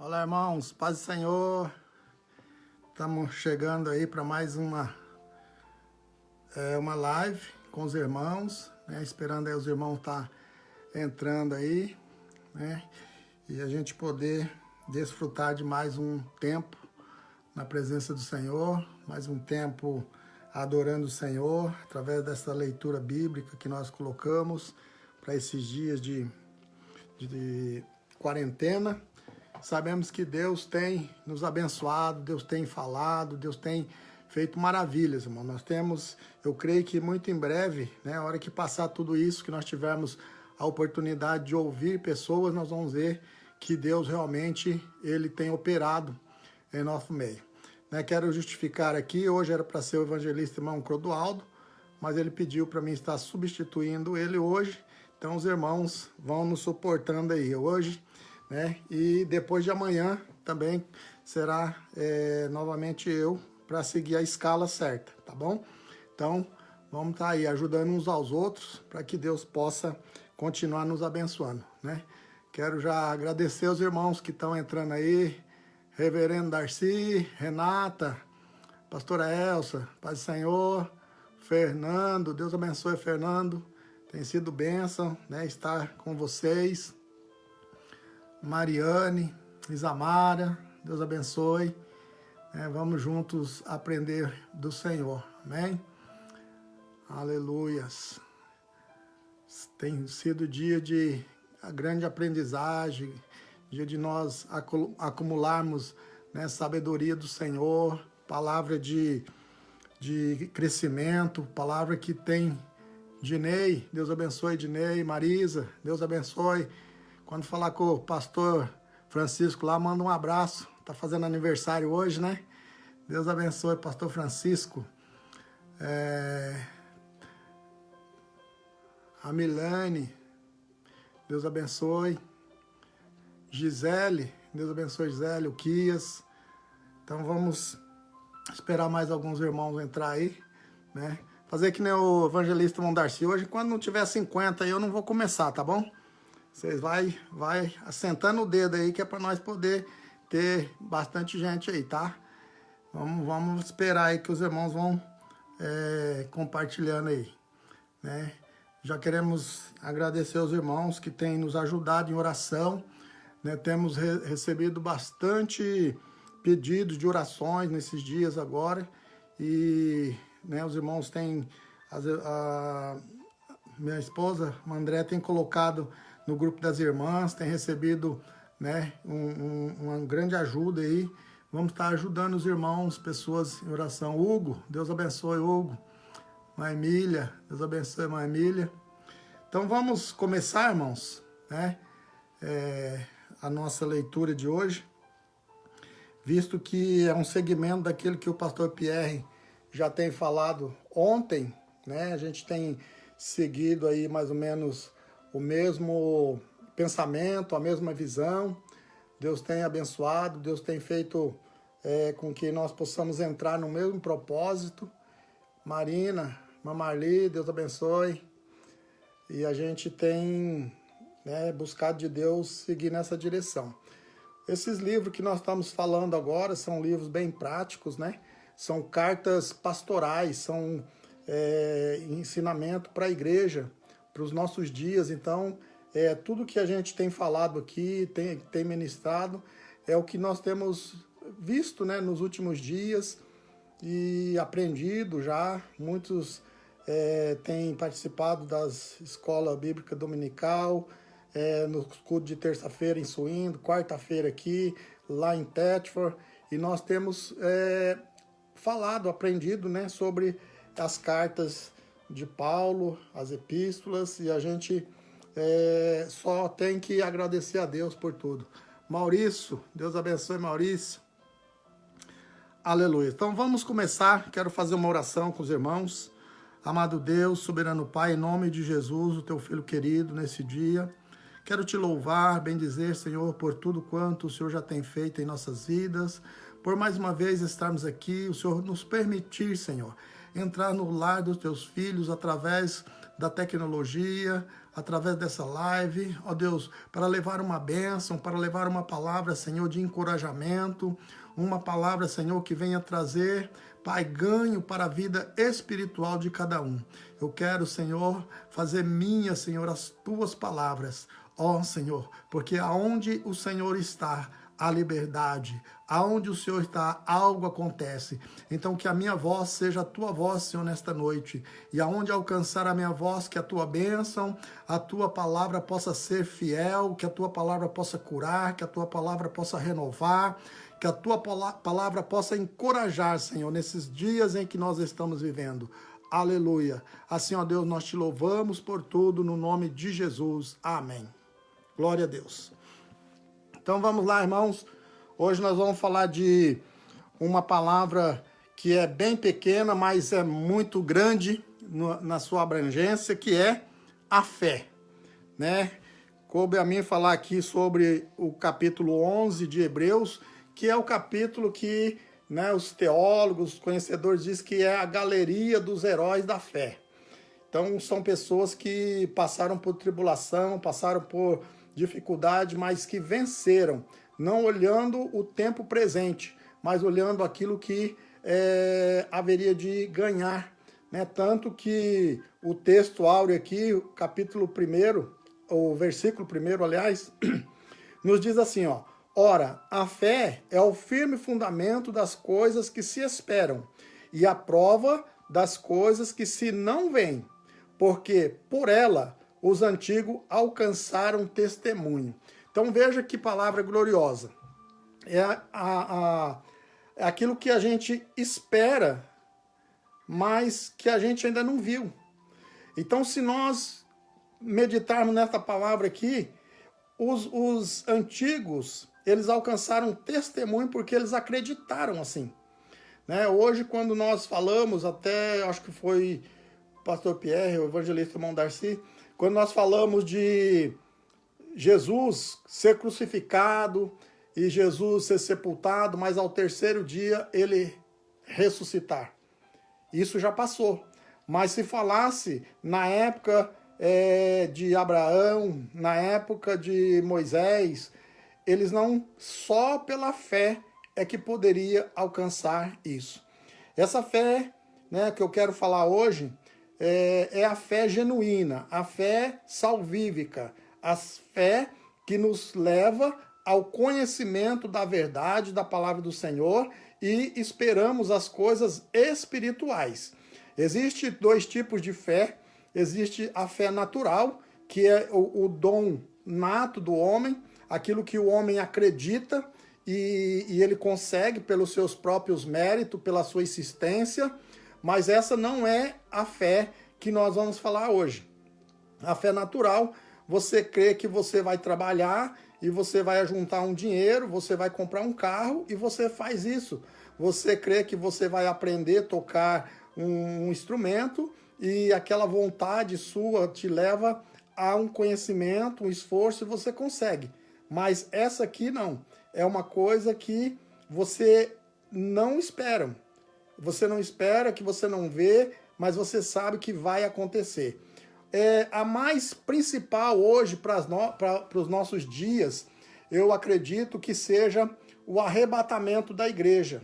Olá, irmãos, paz do Senhor. Estamos chegando aí para mais uma live com os irmãos, né? Esperando aí os irmãos estar entrando aí, né? E a gente poder desfrutar de mais um tempo na presença do Senhor, mais um tempo adorando o Senhor, através dessa leitura bíblica que nós colocamos para esses dias de quarentena. Sabemos que Deus tem nos abençoado, Deus tem falado, Deus tem feito maravilhas, irmão. Eu creio que muito em breve, né, a hora que passar tudo isso, que nós tivermos a oportunidade de ouvir pessoas, nós vamos ver que Deus realmente, Ele tem operado em nosso meio. Né, quero justificar aqui, hoje era para ser o evangelista irmão Clodoaldo, mas ele pediu para mim estar substituindo ele hoje, então os irmãos vão nos suportando aí hoje, né? E depois de amanhã também será novamente eu para seguir a escala certa, tá bom? Então vamos estar aí ajudando uns aos outros para que Deus possa continuar nos abençoando, né? Quero já agradecer os irmãos que estão entrando aí, Reverendo Darcy, Renata, Pastora Elsa, Paz do Senhor, Fernando, Deus abençoe Fernando, tem sido bênção, né, estar com vocês. Mariane, Isamara, Deus abençoe. Vamos juntos aprender do Senhor, amém? Aleluias. Tem sido dia de grande aprendizagem, dia de nós acumularmos, né, sabedoria do Senhor, palavra de crescimento, palavra que tem Dinei, Deus abençoe Dinei, Marisa, Deus abençoe. Quando falar com o pastor Francisco lá, manda um abraço. Tá fazendo aniversário hoje, né? Deus abençoe, pastor Francisco. A Milane, Deus abençoe. Gisele, Deus abençoe Gisele, o Quias. Então vamos esperar mais alguns irmãos entrar aí, né? Fazer que nem o evangelista irmão Darcy hoje. Quando não tiver 50 aí, eu não vou começar, tá bom? Vocês vai assentando o dedo aí, que é para nós poder ter bastante gente aí, tá? Vamos esperar aí que os irmãos vão compartilhando aí, né? Já queremos agradecer aos irmãos que têm nos ajudado em oração, né? Temos recebido bastante pedidos de orações nesses dias agora e, né, os irmãos têm... Minha esposa, a André, tem colocado no grupo das irmãs, tem recebido, né, uma grande ajuda aí. Vamos estar ajudando os irmãos, pessoas em oração. Hugo, Deus abençoe Hugo. Mãe Emília, Deus abençoe Mãe Emília. Então vamos começar, irmãos, né, a nossa leitura de hoje, visto que é um segmento daquilo que o pastor Pierre já tem falado ontem, né? A gente tem seguido aí mais ou menos o mesmo pensamento, a mesma visão. Deus tem abençoado, Deus tem feito com que nós possamos entrar no mesmo propósito. Marina, Mamarli, Deus abençoe. E a gente tem, né, buscado de Deus seguir nessa direção. Esses livros que nós estamos falando agora são livros bem práticos, né? São cartas pastorais, são ensinamento para a igreja, para os nossos dias. Então, tudo que a gente tem falado aqui, tem ministrado, é o que nós temos visto, né, nos últimos dias e aprendido já. Muitos têm participado das escolas bíblicas dominical, no culto de terça-feira em Suíno, quarta-feira aqui, lá em Tetford, e nós temos falado, aprendido, né, sobre as cartas de Paulo, as epístolas, e a gente só tem que agradecer a Deus por tudo. Maurício, Deus abençoe Maurício. Aleluia. Então vamos começar, quero fazer uma oração com os irmãos. Amado Deus, soberano Pai, em nome de Jesus, o teu filho querido, nesse dia, quero te louvar, bendizer, Senhor, por tudo quanto o Senhor já tem feito em nossas vidas, por mais uma vez estarmos aqui, o Senhor nos permitir, Senhor, entrar no lar dos teus filhos através da tecnologia, através dessa live, ó Deus, para levar uma bênção, para levar uma palavra, Senhor, de encorajamento, uma palavra, Senhor, que venha trazer, Pai, ganho para a vida espiritual de cada um. Eu quero, Senhor, fazer minha, Senhor, as tuas palavras, ó Senhor, porque aonde o Senhor está, há liberdade. Aonde o Senhor está, algo acontece. Então que a minha voz seja a tua voz, Senhor, nesta noite. E aonde alcançar a minha voz, que a tua bênção, a tua palavra possa ser fiel, que a tua palavra possa curar, que a tua palavra possa renovar, que a tua palavra possa encorajar, Senhor, nesses dias em que nós estamos vivendo. Aleluia. Assim, ó Deus, nós te louvamos por tudo, no nome de Jesus. Amém. Glória a Deus. Então vamos lá, irmãos. Hoje nós vamos falar de uma palavra que é bem pequena, mas é muito grande na sua abrangência, que é a fé, né? Coube a mim falar aqui sobre o capítulo 11 de Hebreus, que é o capítulo que, né, os teólogos, os conhecedores dizem que é a galeria dos heróis da fé. Então são pessoas que passaram por tribulação, passaram por dificuldade, mas que venceram, não olhando o tempo presente, mas olhando aquilo que haveria de ganhar, né? Tanto que o texto áureo aqui, o capítulo 1, o versículo 1, aliás, nos diz assim, ó: ora, a fé é o firme fundamento das coisas que se esperam e a prova das coisas que se não veem, porque por ela os antigos alcançaram testemunho. Então veja que palavra gloriosa. É aquilo que a gente espera, mas que a gente ainda não viu. Então se nós meditarmos nessa palavra aqui, os antigos, eles alcançaram testemunho porque eles acreditaram assim. Né? Hoje, quando nós falamos, até acho que foi o pastor Pierre, o evangelista irmão Darcy, quando nós falamos de Jesus ser crucificado e Jesus ser sepultado, mas ao terceiro dia ele ressuscitar. Isso já passou. Mas se falasse na época de Abraão, na época de Moisés, eles não só pela fé é que poderia alcançar isso. Essa fé, né, que eu quero falar hoje é a fé genuína, a fé salvífica, a fé que nos leva ao conhecimento da verdade da palavra do Senhor e esperamos as coisas espirituais. Existem dois tipos de fé. Existe a fé natural, que é o dom nato do homem, aquilo que o homem acredita e ele consegue pelos seus próprios méritos, pela sua insistência, mas essa não é a fé que nós vamos falar hoje. A fé natural, você crê que você vai trabalhar e você vai juntar um dinheiro, você vai comprar um carro e você faz isso. Você crê que você vai aprender a tocar um instrumento e aquela vontade sua te leva a um conhecimento, um esforço e você consegue. Mas essa aqui não. É uma coisa que você não espera. Você não espera, que você não vê, mas você sabe que vai acontecer. A mais principal hoje para os nossos dias, eu acredito que seja o arrebatamento da igreja.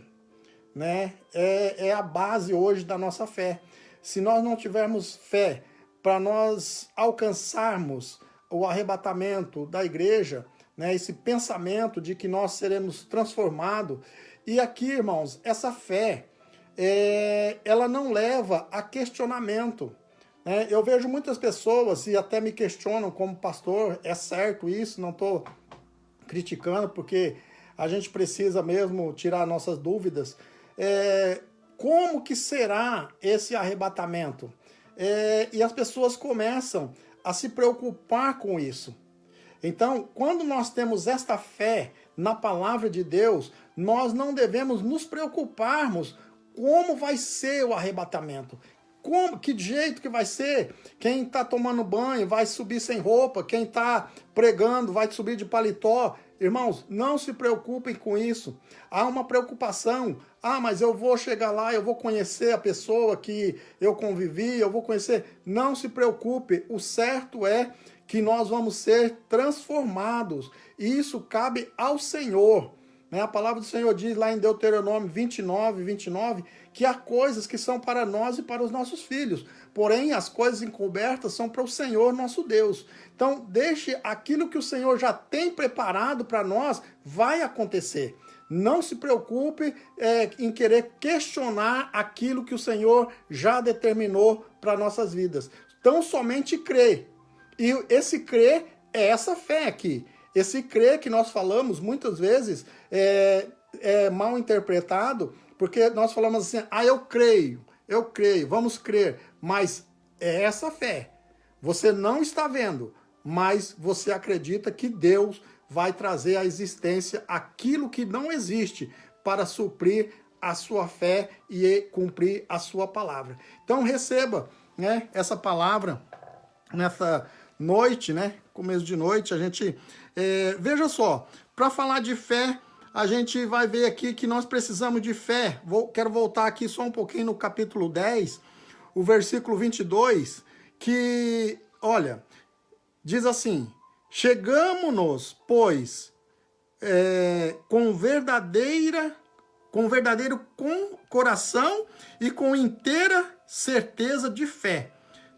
Né? É a base hoje da nossa fé. Se nós não tivermos fé para nós alcançarmos o arrebatamento da igreja, né, esse pensamento de que nós seremos transformados, e aqui, irmãos, essa fé, ela não leva a questionamento. Né? Eu vejo muitas pessoas, e até me questionam como pastor, é certo isso, não estou criticando, porque a gente precisa mesmo tirar nossas dúvidas. Como que será esse arrebatamento? E as pessoas começam a se preocupar com isso. Então, quando nós temos esta fé na palavra de Deus, nós não devemos nos preocuparmos como vai ser o arrebatamento. Que jeito que vai ser? Quem está tomando banho vai subir sem roupa, quem está pregando vai subir de paletó. Irmãos, não se preocupem com isso. Há uma preocupação. Mas eu vou chegar lá, eu vou conhecer a pessoa que eu convivi, eu vou conhecer. Não se preocupe. O certo é que nós vamos ser transformados. E isso cabe ao Senhor. A palavra do Senhor diz lá em Deuteronômio 29, que há coisas que são para nós e para os nossos filhos. Porém, as coisas encobertas são para o Senhor nosso Deus. Então, deixe aquilo que o Senhor já tem preparado para nós, vai acontecer. Não se preocupe em querer questionar aquilo que o Senhor já determinou para nossas vidas. Então, somente crê. E esse crer é essa fé aqui. Esse crer que nós falamos muitas vezes é mal interpretado, porque nós falamos assim, eu creio, vamos crer, mas é essa fé. Você não está vendo, mas você acredita que Deus vai trazer à existência aquilo que não existe para suprir a sua fé e cumprir a sua palavra. Então receba, essa palavra nessa noite, começo de noite, a gente, veja só, para falar de fé, a gente vai ver aqui que nós precisamos de fé. Quero voltar aqui só um pouquinho no capítulo 10, o versículo 22, que, olha, diz assim, chegamo-nos, pois, com verdadeiro coração e com inteira certeza de fé,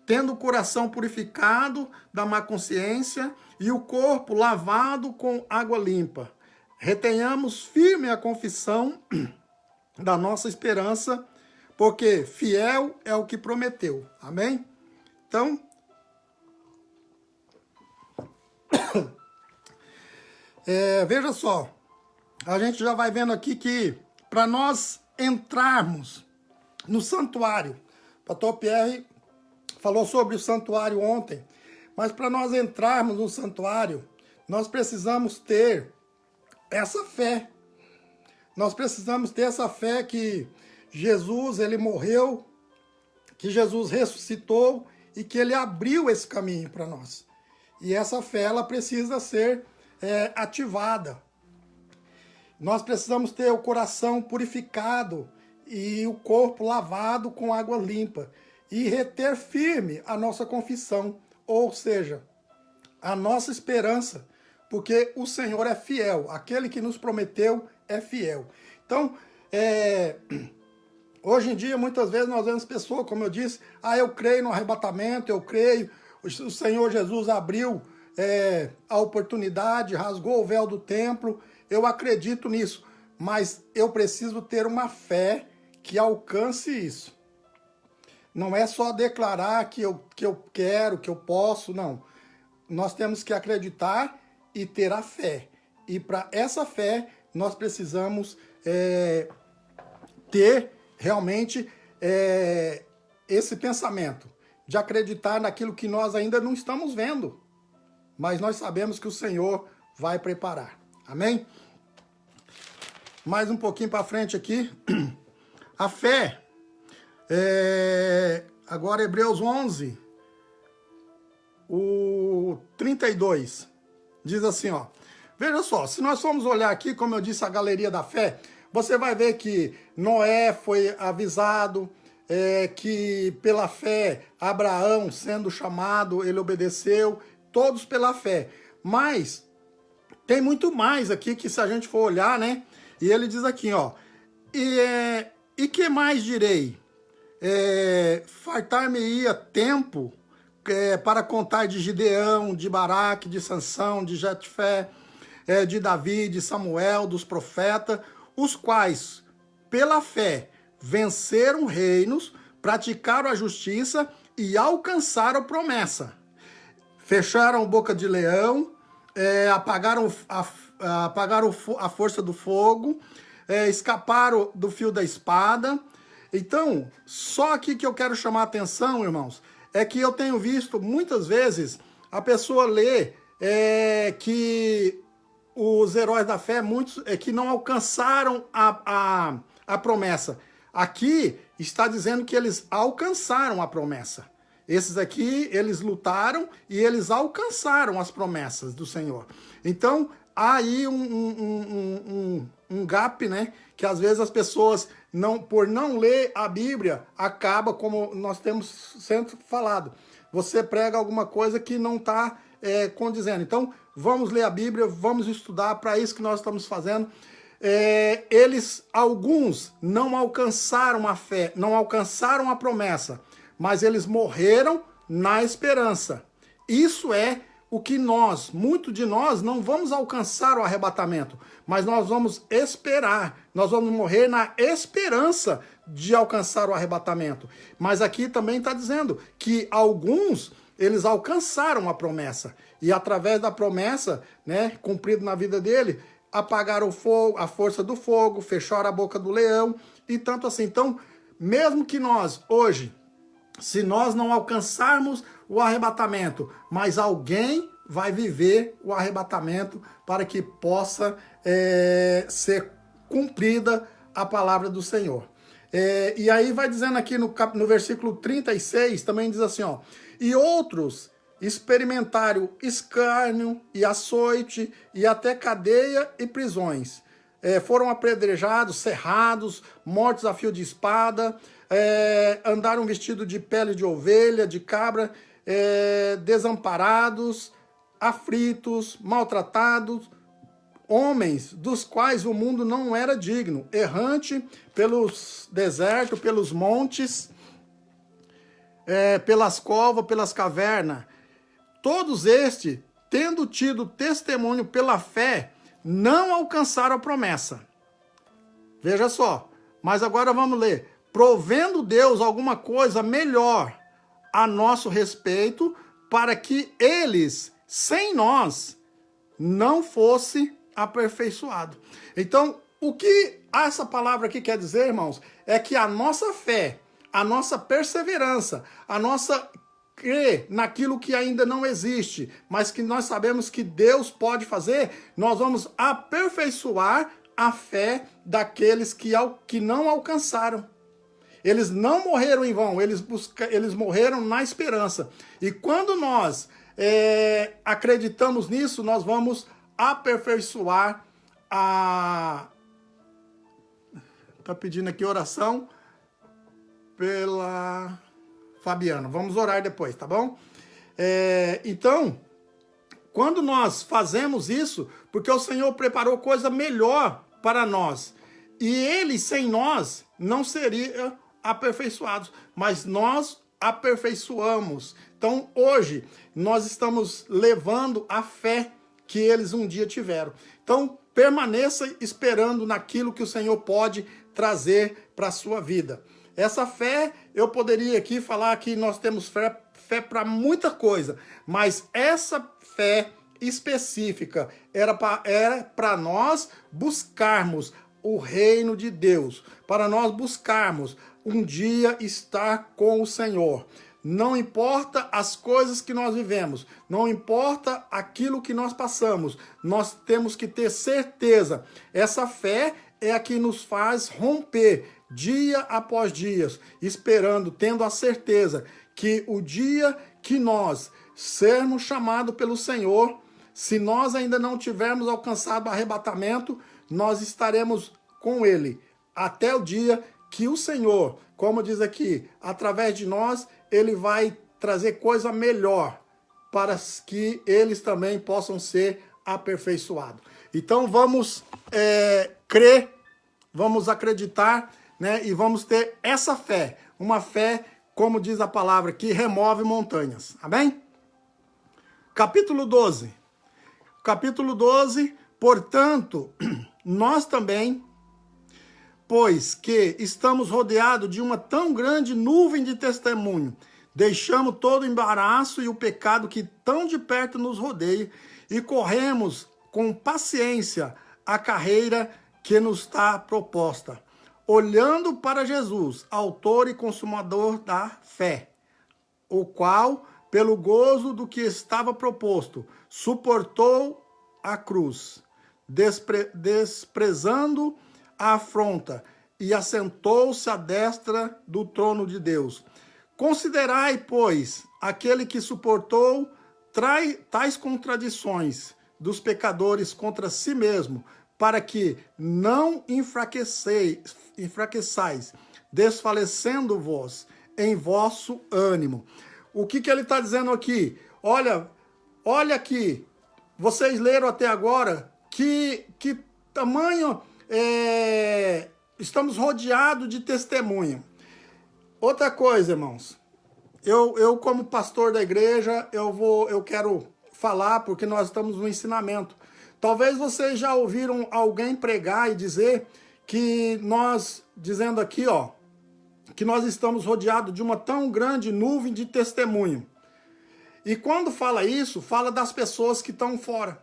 tendo o coração purificado da má consciência e o corpo lavado com água limpa. Retenhamos firme a confissão da nossa esperança, porque fiel é o que prometeu. Amém? Então, veja só, a gente já vai vendo aqui que para nós entrarmos no santuário, o pastor Pierre falou sobre o santuário ontem, mas para nós entrarmos no santuário, nós precisamos ter essa fé. Nós precisamos ter essa fé que Jesus, ele morreu, que Jesus ressuscitou e que ele abriu esse caminho para nós. E essa fé, ela precisa ser ativada. Nós precisamos ter o coração purificado e o corpo lavado com água limpa. E reter firme a nossa confissão, ou seja, a nossa esperança, porque o Senhor é fiel, aquele que nos prometeu é fiel. Então, hoje em dia, muitas vezes nós vemos pessoas, como eu disse, eu creio no arrebatamento, eu creio, o Senhor Jesus abriu a oportunidade, rasgou o véu do templo, eu acredito nisso, mas eu preciso ter uma fé que alcance isso. Não é só declarar que eu quero, que eu posso, não. Nós temos que acreditar e ter a fé. E para essa fé, nós precisamos ter realmente esse pensamento de acreditar naquilo que nós ainda não estamos vendo. Mas nós sabemos que o Senhor vai preparar. Amém? Mais um pouquinho para frente aqui. A fé... agora Hebreus 11, o 32, diz assim, ó. Veja só, se nós formos olhar aqui, como eu disse, a galeria da fé, você vai ver que Noé foi avisado, que pela fé, Abraão sendo chamado, ele obedeceu, todos pela fé. Mas tem muito mais aqui que se a gente for olhar, E ele diz aqui, ó, e que mais direi? Fartar-me-ia tempo para contar de Gideão, de Baraque, de Sansão, de Jefté, de Davi, de Samuel, dos profetas, os quais, pela fé, venceram reinos, praticaram a justiça e alcançaram a promessa. Fecharam boca de leão, apagaram a força do fogo, escaparam do fio da espada. Então, só aqui que eu quero chamar a atenção, irmãos, é que eu tenho visto muitas vezes a pessoa ler que os heróis da fé, muitos que não alcançaram a promessa. Aqui está dizendo que eles alcançaram a promessa. Esses aqui, eles lutaram e eles alcançaram as promessas do Senhor. Então, há aí um gap, né? Que às vezes as pessoas, por não ler a Bíblia, acaba, como nós temos sempre falado, você prega alguma coisa que não está condizendo. Então, vamos ler a Bíblia, vamos estudar, para isso que nós estamos fazendo. Alguns não alcançaram a fé, não alcançaram a promessa, mas eles morreram na esperança. Isso é o que muitos de nós não vamos alcançar o arrebatamento, mas nós vamos esperar, nós vamos morrer na esperança de alcançar o arrebatamento. Mas aqui também está dizendo que alguns, eles alcançaram a promessa, e através da promessa, né, cumprida na vida dele, apagaram o fogo, a força do fogo, fecharam a boca do leão, e tanto assim. Então, mesmo que nós, hoje, se nós não alcançarmos o arrebatamento, mas alguém vai viver o arrebatamento para que possa ser cumprida a palavra do Senhor. E aí vai dizendo aqui no versículo 36, também diz assim, ó, e outros experimentaram escárnio e açoite e até cadeia e prisões. Foram apedrejados, serrados, mortos a fio de espada, andaram vestidos de pele de ovelha, de cabra, desamparados, aflitos, maltratados, homens dos quais o mundo não era digno, errante pelos desertos, pelos montes, pelas covas, pelas cavernas. Todos estes, tendo tido testemunho pela fé, não alcançaram a promessa. Veja só, mas agora vamos ler. Provendo Deus alguma coisa melhor a nosso respeito, para que eles, sem nós, não fosse aperfeiçoado. Então, o que essa palavra aqui quer dizer, irmãos, é que a nossa fé, a nossa perseverança, a nossa crer naquilo que ainda não existe, mas que nós sabemos que Deus pode fazer, nós vamos aperfeiçoar a fé daqueles que não alcançaram. Eles não morreram em vão, eles morreram na esperança. E quando nós acreditamos nisso, nós vamos aperfeiçoar a... Está pedindo aqui oração pela Fabiana. Vamos orar depois, tá bom? Então, quando nós fazemos isso, porque o Senhor preparou coisa melhor para nós, e Ele, sem nós, não seria aperfeiçoados, mas nós aperfeiçoamos. Então, hoje, nós estamos levando a fé que eles um dia tiveram. Então, permaneça esperando naquilo que o Senhor pode trazer para a sua vida. Essa fé, eu poderia aqui falar que nós temos fé para muita coisa, mas essa fé específica era para nós buscarmos o reino de Deus, para nós buscarmos um dia estar com o Senhor. Não importa as coisas que nós vivemos, não importa aquilo que nós passamos, nós temos que ter certeza. Essa fé é a que nos faz romper dia após dia, esperando, tendo a certeza que o dia que nós sermos chamados pelo Senhor, se nós ainda não tivermos alcançado o arrebatamento, nós estaremos com Ele até o dia que o Senhor, como diz aqui, através de nós, Ele vai trazer coisa melhor para que eles também possam ser aperfeiçoados. Então vamos crer, vamos acreditar, né, e vamos ter essa fé, uma fé, como diz a palavra, que remove montanhas. Amém? Capítulo 12. Capítulo 12, portanto, nós também, pois que estamos rodeados de uma tão grande nuvem de testemunho, deixamos todo o embaraço e o pecado que tão de perto nos rodeia e corremos com paciência a carreira que nos está proposta, olhando para Jesus, autor e consumador da fé, o qual, pelo gozo do que estava proposto, suportou a cruz, desprezando a afronta, e assentou-se à destra do trono de Deus. Considerai, pois, aquele que suportou tais contradições dos pecadores contra si mesmo, para que não enfraqueçais, desfalecendo-vos em vosso ânimo. O que ele está dizendo aqui? Olha aqui, vocês leram até agora que tamanho estamos rodeados de testemunha. Outra coisa, irmãos, eu como pastor da igreja, eu quero falar porque nós estamos no ensinamento. Talvez vocês já ouviram alguém pregar e dizer que dizendo aqui, ó, que nós estamos rodeados de uma tão grande nuvem de testemunho. E quando fala isso, fala das pessoas que estão fora.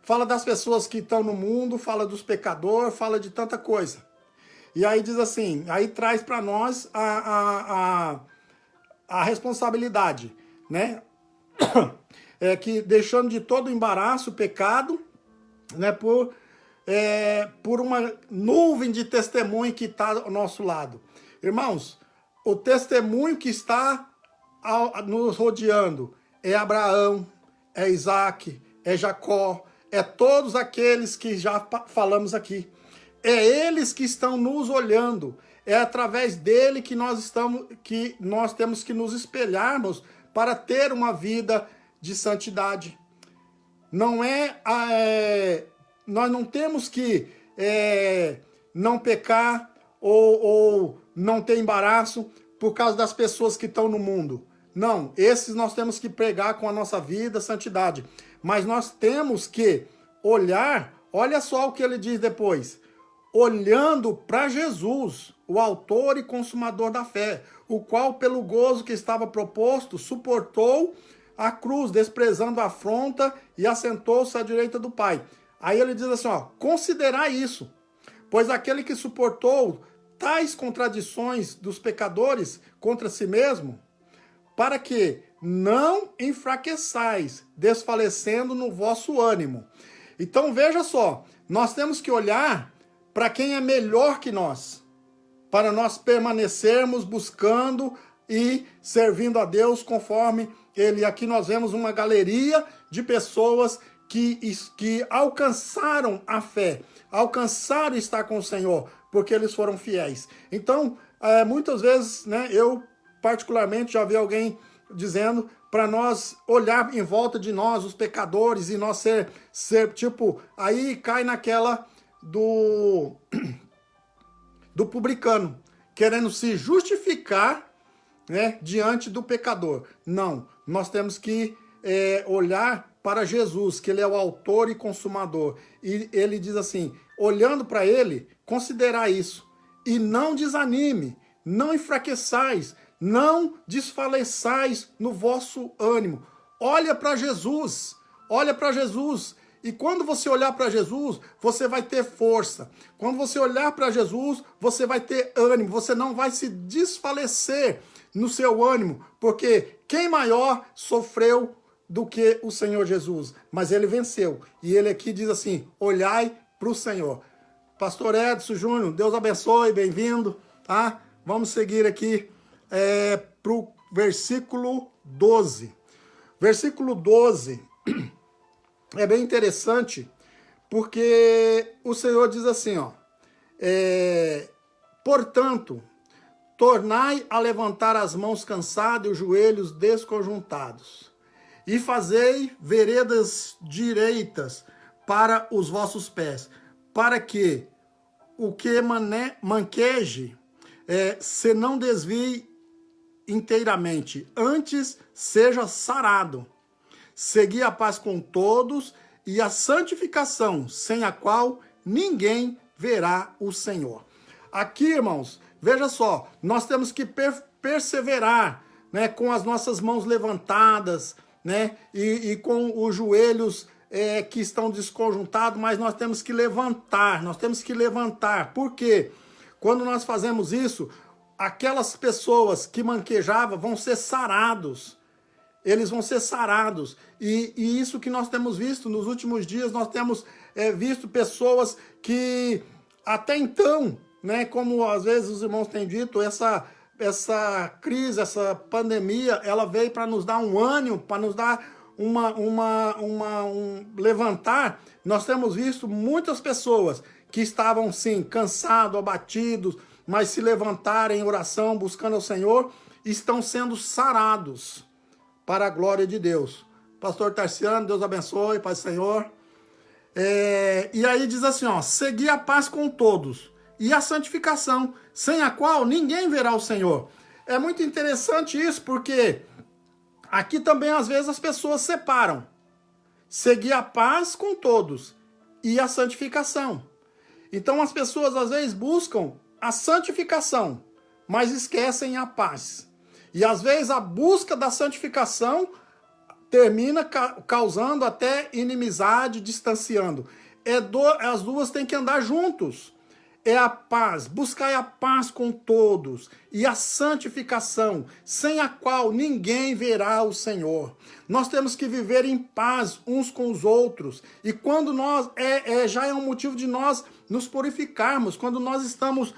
Fala das pessoas que estão no mundo, fala dos pecadores, fala de tanta coisa. E aí diz assim, aí traz para nós a responsabilidade, né? É que deixando de todo embaraço, pecado, né? Por uma nuvem de testemunho que está ao nosso lado. Irmãos, o testemunho que está nos rodeando é Abraão, é Isaac, é Jacó, é todos aqueles que já falamos aqui. É eles que estão nos olhando. É através dele que nós temos que nos espelharmos para ter uma vida de santidade. Nós não temos que não pecar ou não ter embaraço por causa das pessoas que estão no mundo. Não, esses nós temos que pregar com a nossa vida, santidade. Mas nós temos que olhar, olha só o que ele diz depois, olhando para Jesus, o autor e consumador da fé, o qual pelo gozo que estava proposto, suportou a cruz, desprezando a afronta e assentou-se à direita do Pai. Aí ele diz assim, ó, considerai isso, pois aquele que suportou tais contradições dos pecadores contra si mesmo, para que não enfraqueçais, desfalecendo no vosso ânimo. Então veja só, nós temos que olhar para quem é melhor que nós, para nós permanecermos buscando e servindo a Deus conforme ele. Aqui nós vemos uma galeria de pessoas que alcançaram a fé, alcançaram estar com o Senhor, porque eles foram fiéis. Então, muitas vezes, né, eu particularmente já vi alguém dizendo para nós olhar em volta de nós, os pecadores, e nós ser tipo, aí cai naquela do publicano, querendo se justificar, né, diante do pecador. Não, nós temos que olhar para Jesus, que ele é o autor e consumador. E ele diz assim, olhando para ele, considerar isso. E não desanime, não enfraqueçais, não desfaleçais no vosso ânimo. Olha para Jesus, olha para Jesus. E quando você olhar para Jesus, você vai ter força. Quando você olhar para Jesus, você vai ter ânimo. Você não vai se desfalecer no seu ânimo, porque quem maior sofreu do que o Senhor Jesus? Mas ele venceu. E ele aqui diz assim, olhai para o Senhor. Pastor Edson Júnior, Deus abençoe, bem-vindo, tá? Vamos seguir aqui para o versículo 12. Versículo 12 é bem interessante, porque o Senhor diz assim, ó, portanto, tornai a levantar as mãos cansadas e os joelhos desconjuntados, e fazei veredas direitas para os vossos pés, para que o que manqueje se não desvie inteiramente, antes seja sarado. Segui a paz com todos e a santificação, sem a qual ninguém verá o Senhor. Aqui, irmãos, veja só, nós temos que perseverar, né, com as nossas mãos levantadas, né, e com os joelhos que estão desconjuntados, mas nós temos que levantar, Por quê? Quando nós fazemos isso, aquelas pessoas que manquejavam vão ser sarados. Eles vão ser sarados. E isso que nós temos visto nos últimos dias, nós temos visto pessoas que até então, né, como às vezes os irmãos têm dito, essa crise, essa pandemia, ela veio para nos dar um ânimo, para nos dar levantar, nós temos visto muitas pessoas que estavam, sim, cansados, abatidos, mas se levantaram em oração, buscando ao Senhor, estão sendo sarados para a glória de Deus. Pastor Tarciano, Deus abençoe, Pai do Senhor. E aí diz assim, ó, seguir a paz com todos e a santificação, sem a qual ninguém verá o Senhor. É muito interessante isso, porque aqui também às vezes as pessoas separam. Seguir a paz com todos e a santificação. Então as pessoas às vezes buscam a santificação, mas esquecem a paz. E às vezes a busca da santificação termina causando até inimizade, distanciando. As duas têm que andar juntos. É a paz, buscai a paz com todos e a santificação, sem a qual ninguém verá o Senhor. Nós temos que viver em paz uns com os outros. E quando nós, já é um motivo de nós nos purificarmos, quando nós estamos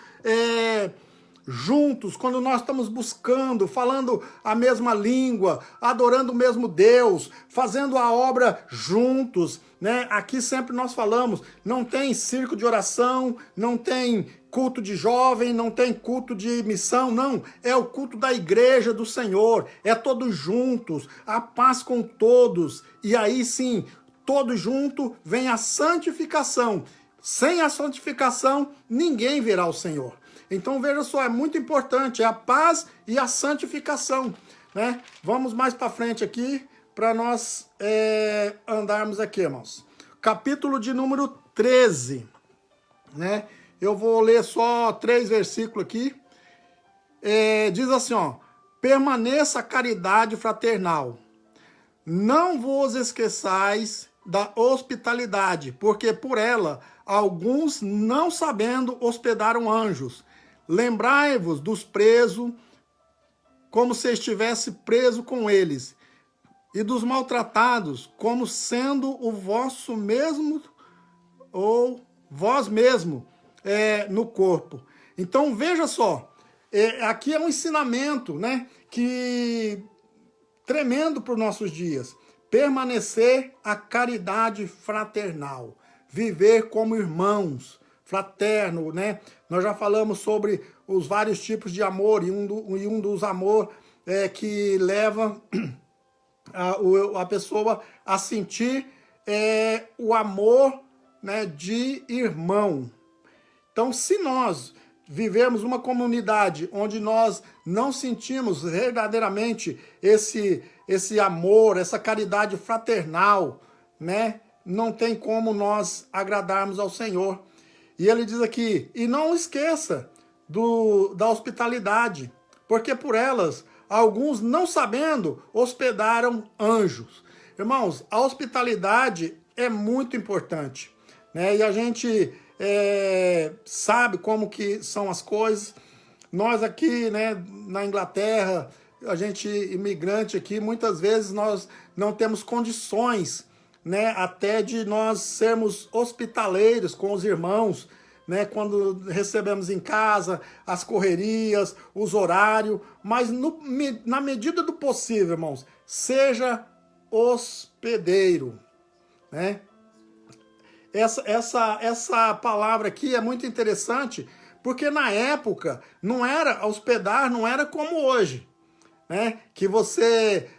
juntos, quando nós estamos buscando, falando a mesma língua, adorando o mesmo Deus, fazendo a obra juntos, né? Aqui sempre nós falamos, não tem circo de oração, não tem culto de jovem, não tem culto de missão, não. É o culto da igreja do Senhor, é todos juntos, a paz com todos. E aí sim, todos juntos vem a santificação. Sem a santificação, ninguém verá o Senhor. Então veja só, é muito importante, é a paz e a santificação, né? Vamos mais para frente aqui, para nós andarmos aqui, irmãos. Capítulo de número 13, né? Eu vou ler só 3 versículos aqui. Diz assim, ó, permaneça a caridade fraternal. Não vos esqueçais da hospitalidade, porque por ela alguns, não sabendo, hospedaram anjos. Lembrai-vos dos presos, como se estivesse preso com eles, e dos maltratados, como sendo o vosso mesmo, ou vós mesmo, no corpo. Então veja só, aqui é um ensinamento, né, que tremendo para os nossos dias. Permanecer a caridade fraternal, viver como irmãos, fraterno, né? Nós já falamos sobre os vários tipos de amor, e um dos amor que leva a pessoa a sentir o amor, né, de irmão. Então, se nós vivemos uma comunidade onde nós não sentimos verdadeiramente esse amor, essa caridade fraternal, né, não tem como nós agradarmos ao Senhor. E ele diz aqui, e não esqueça da hospitalidade, porque por elas, alguns não sabendo, hospedaram anjos. Irmãos, a hospitalidade é muito importante, né? E a gente sabe como que são as coisas. Nós aqui, né, na Inglaterra, a gente imigrante aqui, muitas vezes nós não temos condições, né, até de nós sermos hospitaleiros com os irmãos, né, quando recebemos em casa, as correrias, os horários, mas na medida do possível, irmãos, seja hospedeiro, né? Essa palavra aqui é muito interessante, porque na época hospedar não era como hoje, né? Que você,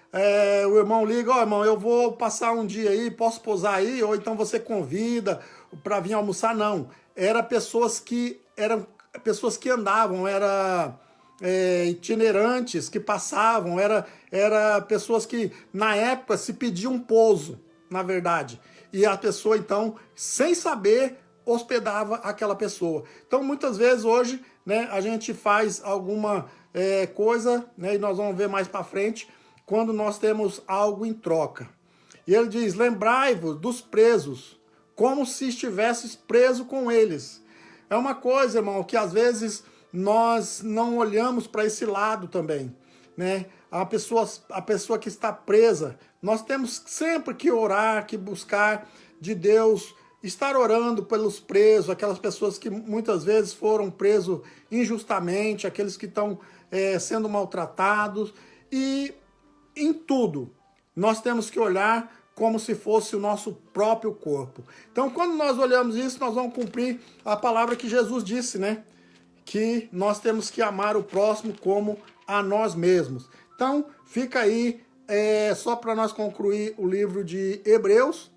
o irmão liga, ó, irmão, eu vou passar um dia aí, posso pousar aí? Ou então você convida para vir almoçar, não. Eram pessoas que andavam, itinerantes que passavam, era pessoas que na época se pediam pouso, na verdade. E a pessoa, então, sem saber, hospedava aquela pessoa. Então, muitas vezes, hoje, né, a gente faz alguma coisa, né, e nós vamos ver mais para frente, quando nós temos algo em troca. E ele diz, lembrai-vos dos presos, como se estivesses preso com eles. É uma coisa, irmão, que às vezes nós não olhamos para esse lado também, né? A pessoa que está presa, nós temos sempre que orar, que buscar de Deus, estar orando pelos presos, aquelas pessoas que muitas vezes foram presos injustamente, aqueles que estão sendo maltratados, e em tudo, nós temos que olhar como se fosse o nosso próprio corpo. Então, quando nós olhamos isso, nós vamos cumprir a palavra que Jesus disse, né? Que nós temos que amar o próximo como a nós mesmos. Então, fica aí, só para nós concluir o livro de Hebreus,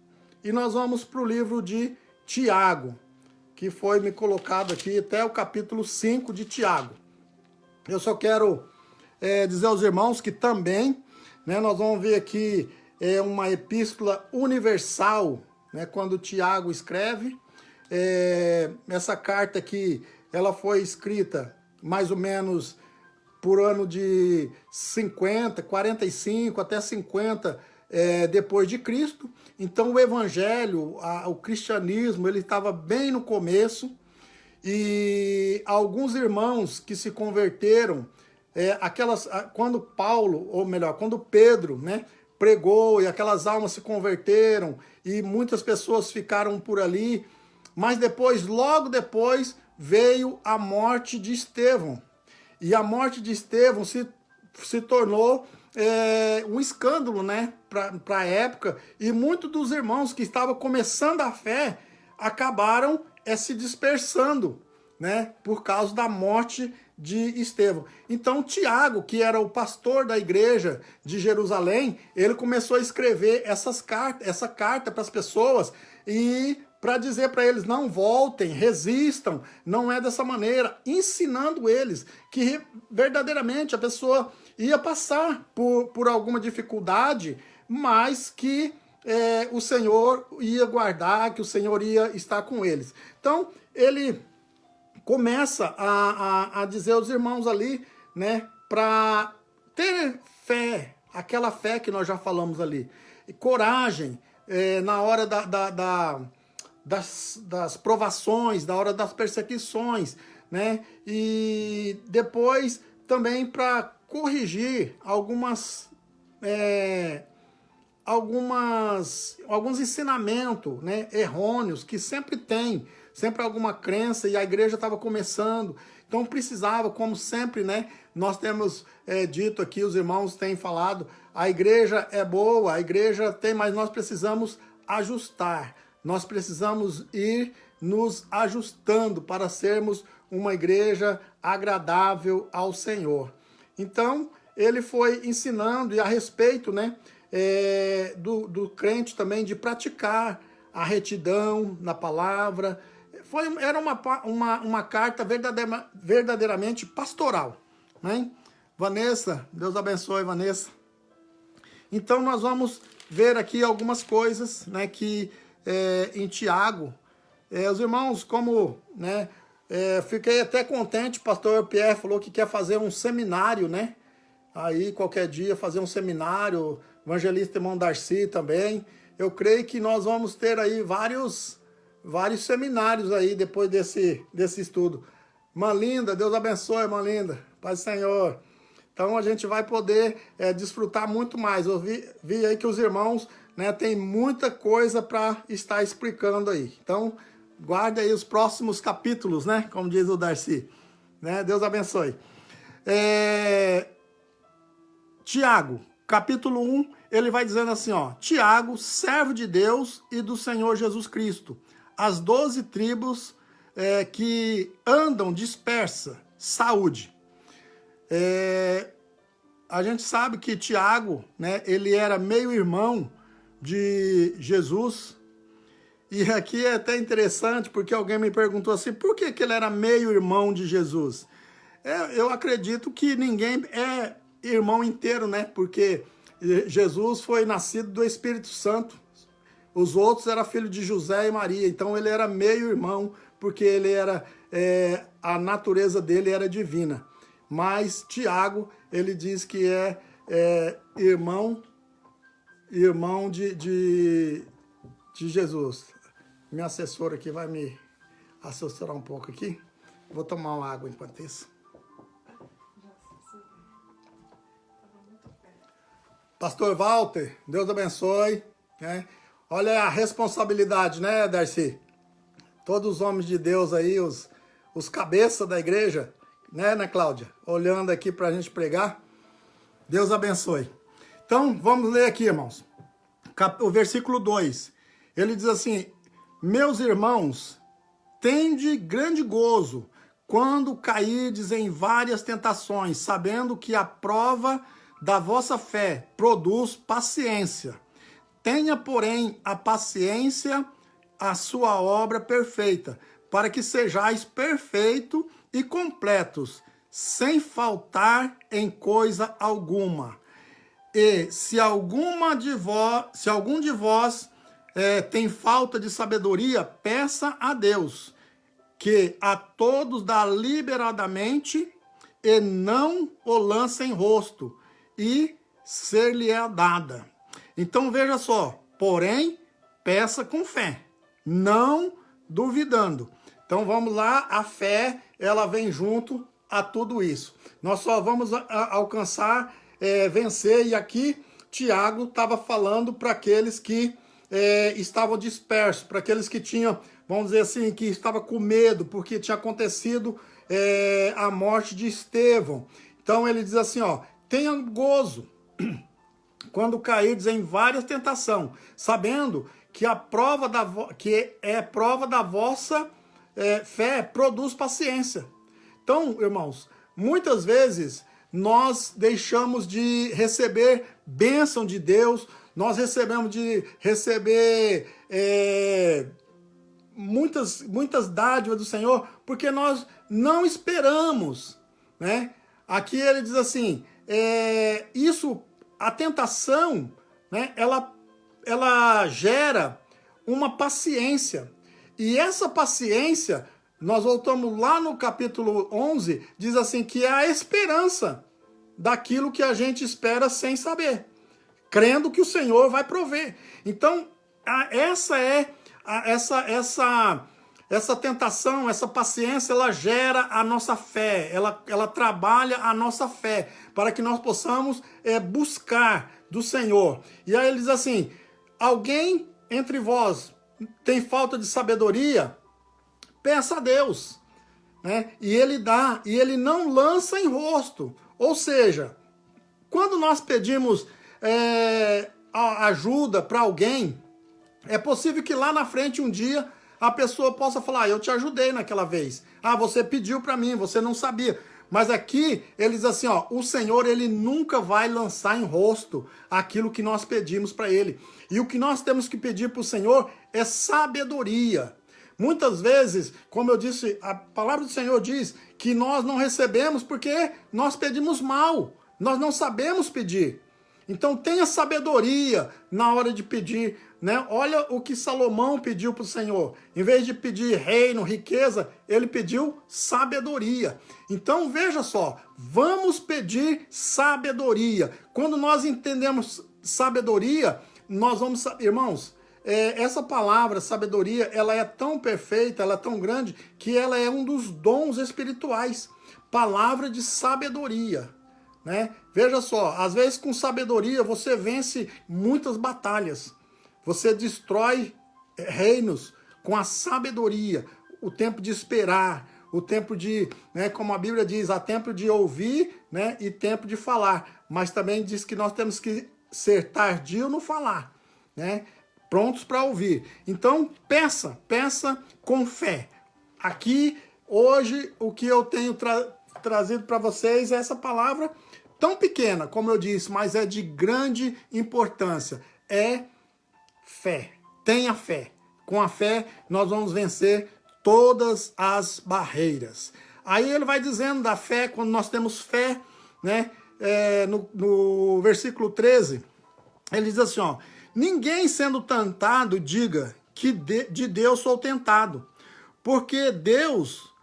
e nós vamos para o livro de Tiago, que foi me colocado aqui até o capítulo 5 de Tiago. Eu só quero dizer aos irmãos que também, né, nós vamos ver aqui uma epístola universal, né, quando Tiago escreve. Essa carta aqui, ela foi escrita mais ou menos por ano de 50, 45 até 50 depois de Cristo. Então o evangelho, o cristianismo, ele estava bem no começo, e alguns irmãos que se converteram, quando Paulo, ou melhor, quando Pedro, né, pregou e aquelas almas se converteram e muitas pessoas ficaram por ali, mas depois, logo depois, veio a morte de Estevão. E a morte de Estevão se tornou um escândalo, né, para a época, e muitos dos irmãos que estavam começando a fé acabaram se dispersando, né, por causa da morte de Estevão. Então Tiago, que era o pastor da igreja de Jerusalém, ele começou a escrever essa carta para as pessoas e para dizer para eles: não voltem, resistam, não é dessa maneira, ensinando eles que verdadeiramente a pessoa ia passar por alguma dificuldade, mas que o Senhor ia guardar, que o Senhor ia estar com eles. Então ele começa a dizer aos irmãos ali, né, para ter fé, aquela fé que nós já falamos ali, e coragem na hora das provações, na hora das perseguições, né, e depois também para corrigir alguns ensinamentos, né, errôneos que sempre tem, sempre alguma crença, e a igreja estava começando, então precisava, como sempre, né, nós temos dito aqui, os irmãos têm falado, a igreja é boa, a igreja tem, mas nós precisamos ajustar, nós precisamos ir nos ajustando para sermos uma igreja agradável ao Senhor. Então, ele foi ensinando, e a respeito, né, do crente também, de praticar a retidão na palavra. Era uma carta verdadeiramente pastoral, né? Vanessa, Deus abençoe, Vanessa. Então nós vamos ver aqui algumas coisas, né, que em Tiago, os irmãos, como, né, fiquei até contente, o pastor Pierre falou que quer fazer um seminário, né? Aí qualquer dia fazer um seminário, evangelista irmão Darcy também. Eu creio que nós vamos ter aí vários seminários aí depois desse estudo. Irmã Linda, Deus abençoe, irmã Linda, Paz do Senhor. Então a gente vai poder desfrutar muito mais. Eu vi aí que os irmãos, né, tem muita coisa para estar explicando aí. Então guarde aí os próximos capítulos, né, como diz o Darcy, né? Deus abençoe. Tiago, capítulo 1, ele vai dizendo assim, ó: Tiago, servo de Deus e do Senhor Jesus Cristo, as 12 tribos que andam dispersa, saúde. A gente sabe que Tiago, né, ele era meio-irmão de Jesus, e aqui é até interessante, porque alguém me perguntou assim, por que ele era meio-irmão de Jesus? Eu acredito que ninguém é irmão inteiro, né, porque Jesus foi nascido do Espírito Santo, os outros eram filhos de José e Maria, então ele era meio-irmão, porque ele era, a natureza dele era divina. Mas Tiago, ele diz que é irmão de Jesus. Minha assessora aqui vai me assessorar um pouco aqui. Vou tomar uma água enquanto isso. Pastor Walter, Deus abençoe, né? Olha a responsabilidade, né, Darcy? Todos os homens de Deus aí, os cabeças da igreja, né, Cláudia? Olhando aqui para a gente pregar. Deus abençoe. Então, vamos ler aqui, irmãos. O versículo 2. Ele diz assim: meus irmãos, tende grande gozo quando cairdes em várias tentações, sabendo que a prova da vossa fé produz paciência. Tenha, porém, a paciência a sua obra perfeita, para que sejais perfeitos e completos, sem faltar em coisa alguma. E se algum de vós tem falta de sabedoria, peça a Deus, que a todos dá liberadamente, e não o lança em rosto, e ser-lhe-é dada. Então veja só, porém, peça com fé, não duvidando. Então vamos lá, a fé, ela vem junto a tudo isso. Nós só vamos alcançar, vencer, e aqui Tiago estava falando para aqueles que estavam dispersos, para aqueles que tinham, vamos dizer assim, que estavam com medo, porque tinha acontecido a morte de Estevão. Então ele diz assim, ó, tenha gozo quando cairdes em várias tentações, sabendo que a prova prova da vossa fé produz paciência. Então, irmãos, muitas vezes nós deixamos de receber bênção de Deus, nós recebemos de receber muitas dádivas do Senhor, porque nós não esperamos, né? Aqui ele diz assim, a tentação, né, ela gera uma paciência, e essa paciência, nós voltamos lá no capítulo 11, diz assim, que é a esperança daquilo que a gente espera sem saber, crendo que o Senhor vai prover. Então, essa tentação, essa paciência, ela gera a nossa fé, ela trabalha a nossa fé, para que nós possamos buscar do Senhor. E aí ele diz assim, alguém entre vós tem falta de sabedoria, peça a Deus, né? E ele dá, e ele não lança em rosto. Ou seja, quando nós pedimos ajuda para alguém, é possível que lá na frente um dia a pessoa possa falar, eu te ajudei naquela vez. Ah, você pediu para mim, você não sabia. Mas aqui ele diz assim, ó, o Senhor, ele nunca vai lançar em rosto aquilo que nós pedimos para ele. E o que nós temos que pedir para o Senhor é sabedoria. Muitas vezes, como eu disse, a palavra do Senhor diz que nós não recebemos porque nós pedimos mal. Nós não sabemos pedir. Então tenha sabedoria na hora de pedir, né? Olha o que Salomão pediu para o Senhor. Em vez de pedir reino, riqueza, ele pediu sabedoria. Então veja só, vamos pedir sabedoria. Quando nós entendemos sabedoria, nós vamos, irmãos, essa palavra sabedoria, ela é tão perfeita, ela é tão grande, que ela é um dos dons espirituais. Palavra de sabedoria. Né? Veja só, às vezes com sabedoria você vence muitas batalhas, você destrói reinos com a sabedoria, o tempo de esperar, o tempo de, né, como a Bíblia diz, há tempo de ouvir, né, e tempo de falar, mas também diz que nós temos que ser tardio no falar, né, prontos para ouvir. Então peça com fé. Aqui hoje o que eu tenho trazido para vocês é essa palavra tão pequena, como eu disse, mas é de grande importância. É fé. Tenha fé. Com a fé, nós vamos vencer todas as barreiras. Aí ele vai dizendo da fé, quando nós temos fé, né? No versículo 13, ele diz assim, ó, ninguém sendo tentado diga que de Deus sou tentado, porque Deus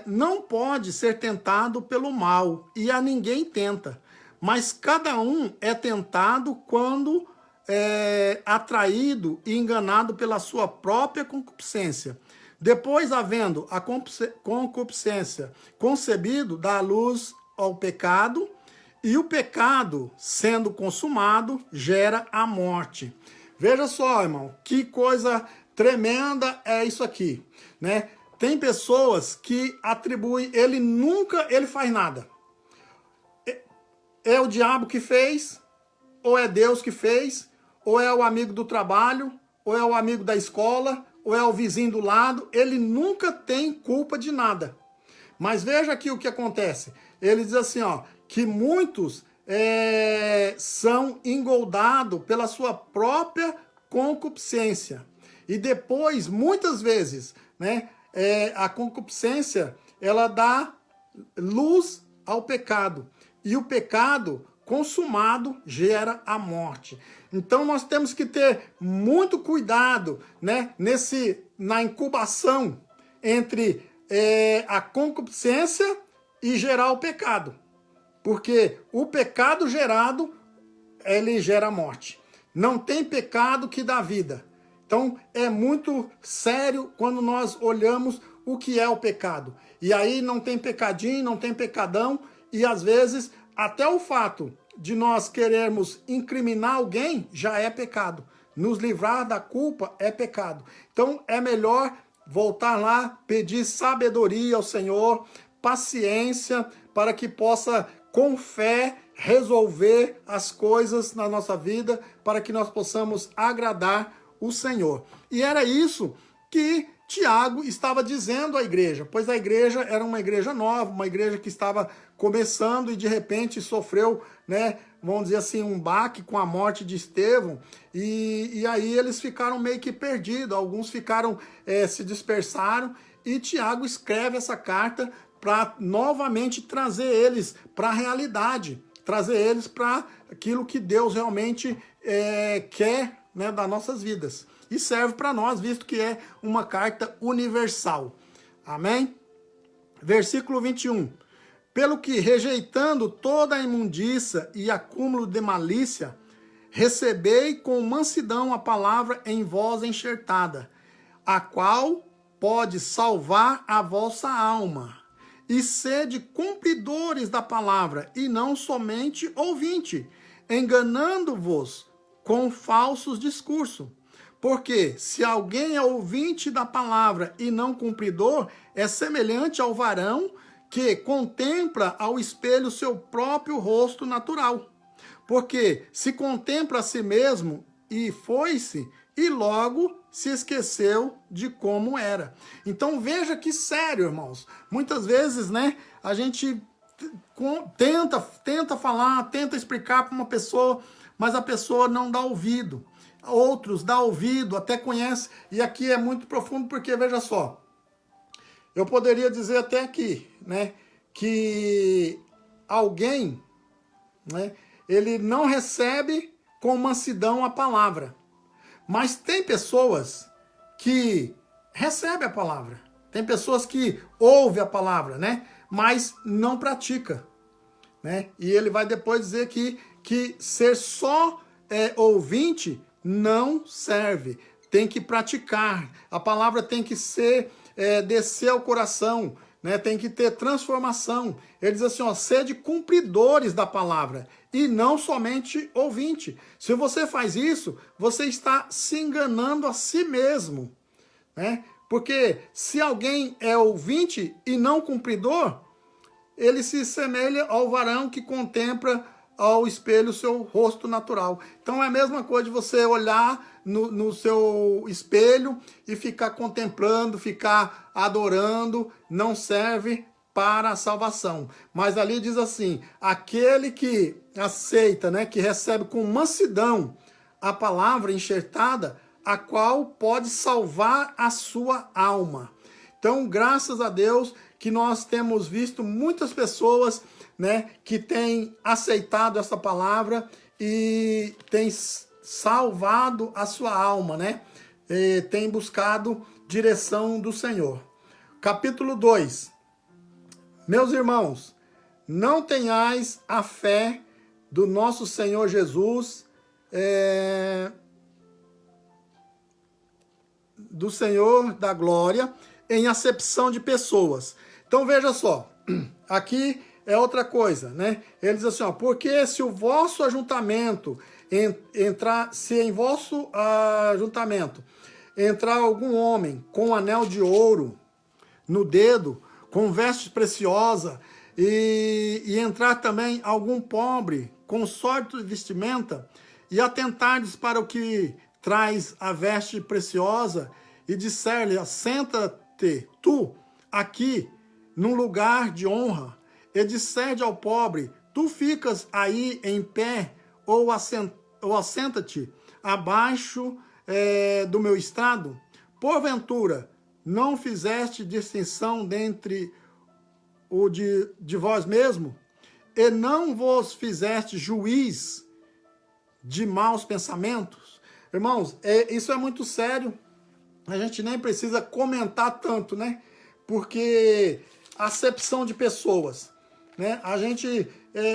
não pode ser tentado pelo mal, e a ninguém tenta, mas cada um é tentado quando atraído e enganado pela sua própria concupiscência. Depois, havendo a concupiscência concebido, dá luz ao pecado, e o pecado, sendo consumado, gera a morte. Veja só, irmão, que coisa tremenda é isso aqui, né? Tem pessoas que atribuem, ele faz nada. É o diabo que fez, ou é Deus que fez, ou é o amigo do trabalho, ou é o amigo da escola, ou é o vizinho do lado. Ele nunca tem culpa de nada. Mas veja aqui o que acontece. Ele diz assim, ó, que muitos são engoldados pela sua própria concupiscência. E depois, muitas vezes, né, a concupiscência, ela dá luz ao pecado. E o pecado consumado gera a morte. Então nós temos que ter muito cuidado, né, na incubação entre a concupiscência e gerar o pecado. Porque o pecado gerado, ele gera a morte. Não tem pecado que dá vida. Então é muito sério quando nós olhamos o que é o pecado. E aí não tem pecadinho, não tem pecadão, e às vezes até o fato de nós querermos incriminar alguém já é pecado. Nos livrar da culpa é pecado. Então é melhor voltar lá, pedir sabedoria ao Senhor, paciência, para que possa, com fé, resolver as coisas na nossa vida, para que nós possamos agradar o Senhor. E era isso que Tiago estava dizendo à igreja, pois a igreja era uma igreja nova, uma igreja que estava começando e de repente sofreu, né, vamos dizer assim, um baque com a morte de Estevão, e aí eles ficaram meio que perdidos, alguns ficaram, se dispersaram, e Tiago escreve essa carta para novamente trazer eles para a realidade, trazer eles para aquilo que Deus realmente quer, né, das nossas vidas. E serve para nós, visto que é uma carta universal. Amém? Versículo 21. Pelo que, rejeitando toda a imundícia e acúmulo de malícia, recebei com mansidão a palavra em vós enxertada, a qual pode salvar a vossa alma. E sede cumpridores da palavra, e não somente ouvinte, enganando-vos com falsos discursos. Porque se alguém é ouvinte da palavra e não cumpridor, é semelhante ao varão que contempla ao espelho seu próprio rosto natural. Porque se contempla a si mesmo e foi-se, e logo se esqueceu de como era. Então veja que sério, irmãos. Muitas vezes, né, a gente tenta falar, tenta explicar para uma pessoa, mas a pessoa não dá ouvido. Outros dá ouvido, até conhece, e aqui é muito profundo, porque veja só, eu poderia dizer até aqui, né, que alguém, né, ele não recebe com mansidão a palavra, mas tem pessoas que recebem a palavra, tem pessoas que ouvem a palavra, né, mas não pratica, né, e ele vai depois dizer que ser só ouvinte não serve, tem que praticar, a palavra tem que descer ao coração, né? Tem que ter transformação. Ele diz assim, ó, sede cumpridores da palavra e não somente ouvinte. Se você faz isso, você está se enganando a si mesmo, né? Porque se alguém é ouvinte e não cumpridor, ele se semelha ao varão que contempla ao espelho o seu rosto natural. Então é a mesma coisa de você olhar no seu espelho e ficar contemplando, ficar adorando, não serve para a salvação. Mas ali diz assim, aquele que aceita, né, que recebe com mansidão a palavra enxertada, a qual pode salvar a sua alma. Então, graças a Deus que nós temos visto muitas pessoas, né, que têm aceitado essa palavra e têm salvado a sua alma, né? Tem buscado direção do Senhor. Capítulo 2. Meus irmãos, não tenhais a fé do nosso Senhor Jesus, do Senhor da glória, em acepção de pessoas. Então veja só, aqui é outra coisa, né? Ele diz assim, ó, porque se o vosso ajuntamento se em vosso ajuntamento entrar algum homem com um anel de ouro no dedo, com vestes preciosas, e entrar também algum pobre com sorte de vestimenta, e atentardes para o que traz a veste preciosa, e disser-lhe, assenta-te tu aqui, num lugar de honra, e disser ao pobre, tu ficas aí em pé, ou assenta-te abaixo do meu estrado? Porventura, não fizeste distinção dentre o de vós mesmo, e não vos fizeste juiz de maus pensamentos? Irmãos, isso é muito sério, a gente nem precisa comentar tanto, né? Porque acepção de pessoas, né?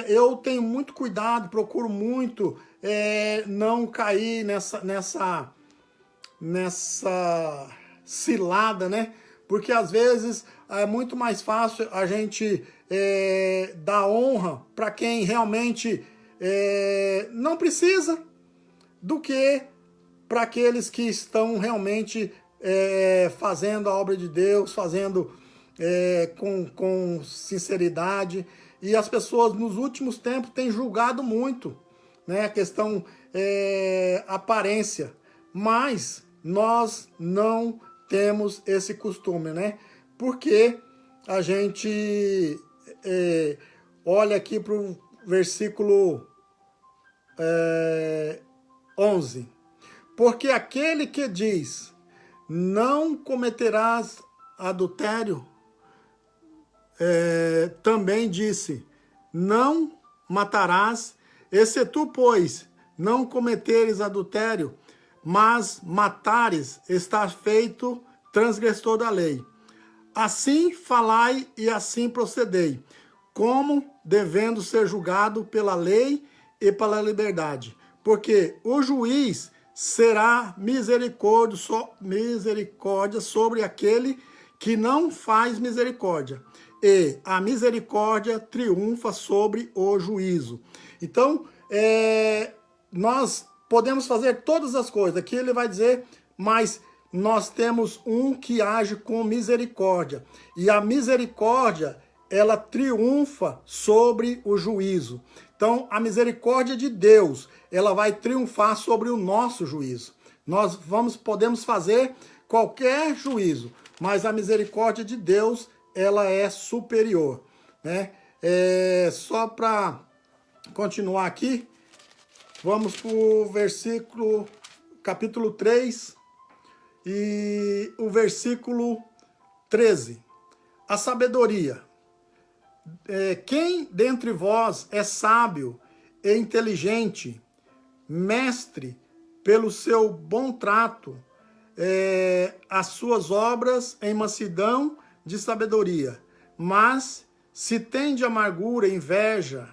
Eu tenho muito cuidado, procuro muito não cair nessa cilada, né? Porque às vezes é muito mais fácil a gente dar honra para quem realmente não precisa, do que para aqueles que estão realmente fazendo a obra de Deus, fazendo com sinceridade. E as pessoas nos últimos tempos têm julgado muito, né, a questão aparência, mas nós não temos esse costume, né? Porque a gente olha aqui para o versículo 11. Porque aquele que diz, não cometerás adultério, também disse, não matarás. E se tu, pois, não cometeres adultério, mas matares, estás feito transgressor da lei. Assim falai e assim procedei, como devendo ser julgado pela lei e pela liberdade. Porque o juiz será misericórdia sobre aquele que não faz misericórdia, e a misericórdia triunfa sobre o juízo. Então, nós podemos fazer todas as coisas. Aqui ele vai dizer, mas nós temos um que age com misericórdia. E a misericórdia, ela triunfa sobre o juízo. Então, a misericórdia de Deus, ela vai triunfar sobre o nosso juízo. Nós podemos fazer qualquer juízo, mas a misericórdia de Deus, ela é superior, né? Só para continuar aqui, vamos para o versículo, capítulo 3, e o versículo 13. A sabedoria. Quem dentre vós é sábio e inteligente, mestre pelo seu bom trato, as suas obras em mansidão de sabedoria? Mas se tem de amargura, inveja,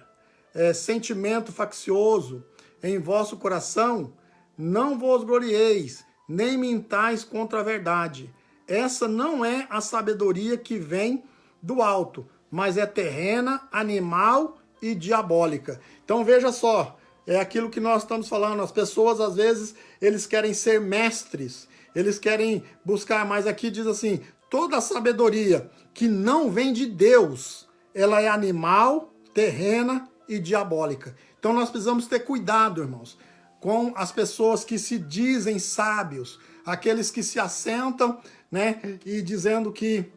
sentimento faccioso em vosso coração, não vos glorieis, nem mintais contra a verdade. Essa não é a sabedoria que vem do alto, mas é terrena, animal e diabólica. Então veja só, é aquilo que nós estamos falando. As pessoas, às vezes, eles querem ser mestres, eles querem buscar, mas aqui diz assim, toda a sabedoria que não vem de Deus, ela é animal, terrena e diabólica. Então nós precisamos ter cuidado, irmãos, com as pessoas que se dizem sábios, aqueles que se assentam, né, e dizendo que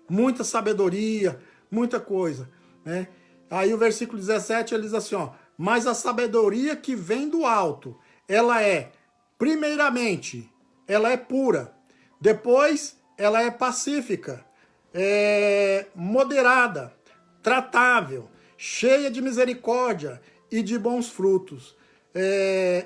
muita sabedoria, muita coisa, né? Aí o versículo 17 ele diz assim, ó, mas a sabedoria que vem do alto, ela primeiramente, ela é pura, depois ela é pacífica, moderada, tratável, cheia de misericórdia e de bons frutos,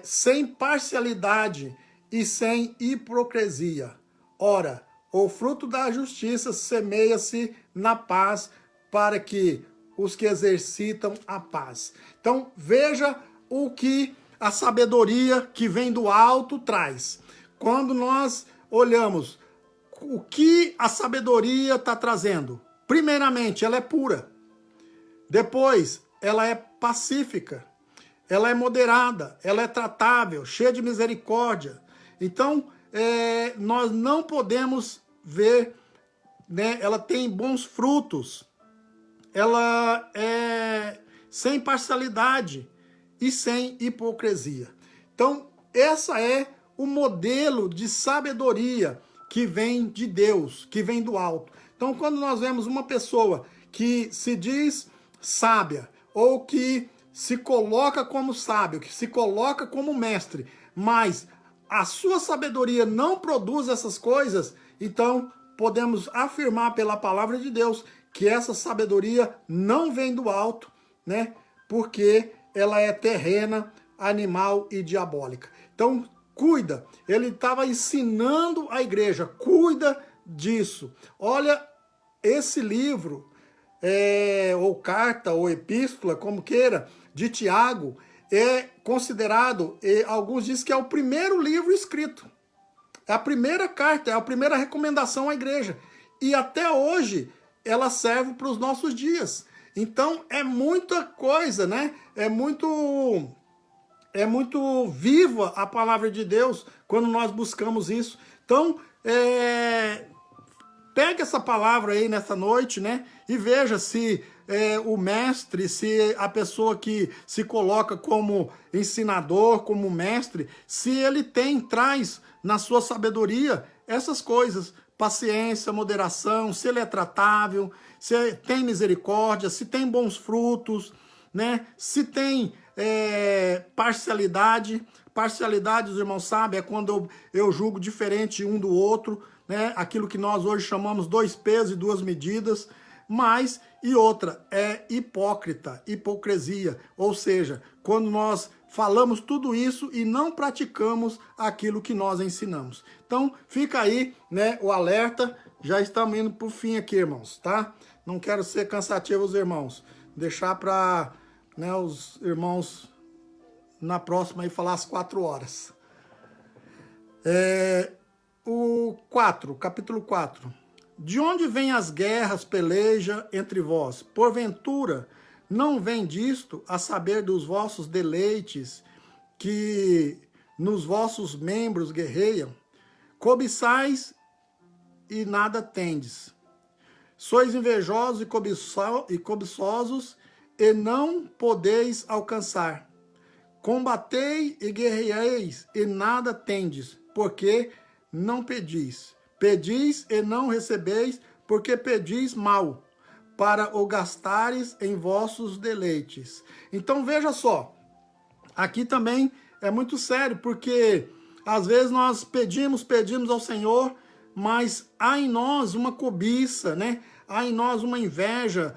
sem parcialidade e sem hipocrisia. Ora, o fruto da justiça semeia-se na paz para que os que exercitam a paz. Então, veja o que a sabedoria que vem do alto traz. Quando nós olhamos o que a sabedoria está trazendo, primeiramente, ela é pura. Depois, ela é pacífica. Ela é moderada, ela é tratável, cheia de misericórdia. Então, nós não podemos ver, né, ela tem bons frutos, ela sem parcialidade e sem hipocrisia. Então, essa é o modelo de sabedoria que vem de Deus, que vem do alto. Então, quando nós vemos uma pessoa que se diz sábia, ou que se coloca como sábio, que se coloca como mestre, mas a sua sabedoria não produz essas coisas, então podemos afirmar pela palavra de Deus que essa sabedoria não vem do alto, né? Porque ela é terrena, animal e diabólica. Então, cuida. Ele estava ensinando a igreja, cuida disso. Olha, esse livro, ou carta, ou epístola, como queira, de Tiago, é considerado, alguns dizem que é o primeiro livro escrito. É a primeira carta, é a primeira recomendação à igreja. E até hoje, ela serve para os nossos dias. Então, é muita coisa, né? É muito viva a palavra de Deus quando nós buscamos isso. Então, pega essa palavra aí nessa noite, né? E veja se o mestre, se a pessoa que se coloca como ensinador, como mestre, se ele traz na sua sabedoria essas coisas, paciência, moderação, se ele é tratável, se tem misericórdia, se tem bons frutos, né? Se tem parcialidade. Parcialidade, os irmãos sabem, é quando eu julgo diferente um do outro, né? Aquilo que nós hoje chamamos 2 pesos e 2 medidas. Mas, e outra, é hipócrita, hipocrisia. Ou seja, quando nós falamos tudo isso e não praticamos aquilo que nós ensinamos. Então, fica aí, né, o alerta. Já estamos indo para o fim aqui, irmãos, tá? Não quero ser cansativo, os irmãos. Deixar para, né, os irmãos na próxima aí falar às 4 horas. O 4, capítulo 4. De onde vêm as guerras, peleja entre vós? Porventura, não vem disto, a saber dos vossos deleites, que nos vossos membros guerreiam? Cobiçais e nada tendes. Sois invejosos e cobiçosos, e não podeis alcançar. Combatei e guerreeis, e nada tendes, porque não pedis. Pedis e não recebeis, porque pedis mal, para o gastares em vossos deleites. Então veja só, aqui também é muito sério, porque às vezes nós pedimos ao Senhor, mas há em nós uma cobiça, né? Há em nós uma inveja.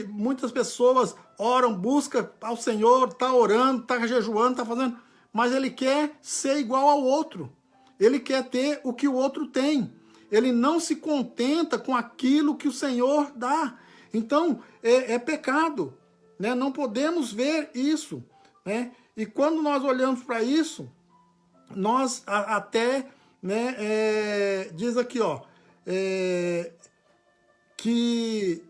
Muitas pessoas oram, buscam ao Senhor, tá orando, tá jejuando, tá fazendo, mas ele quer ser igual ao outro. Ele quer ter o que o outro tem. Ele não se contenta com aquilo que o Senhor dá. Então, é pecado, né? Não podemos ver isso, né? E quando nós olhamos para isso, nós até, né, diz aqui, ó, que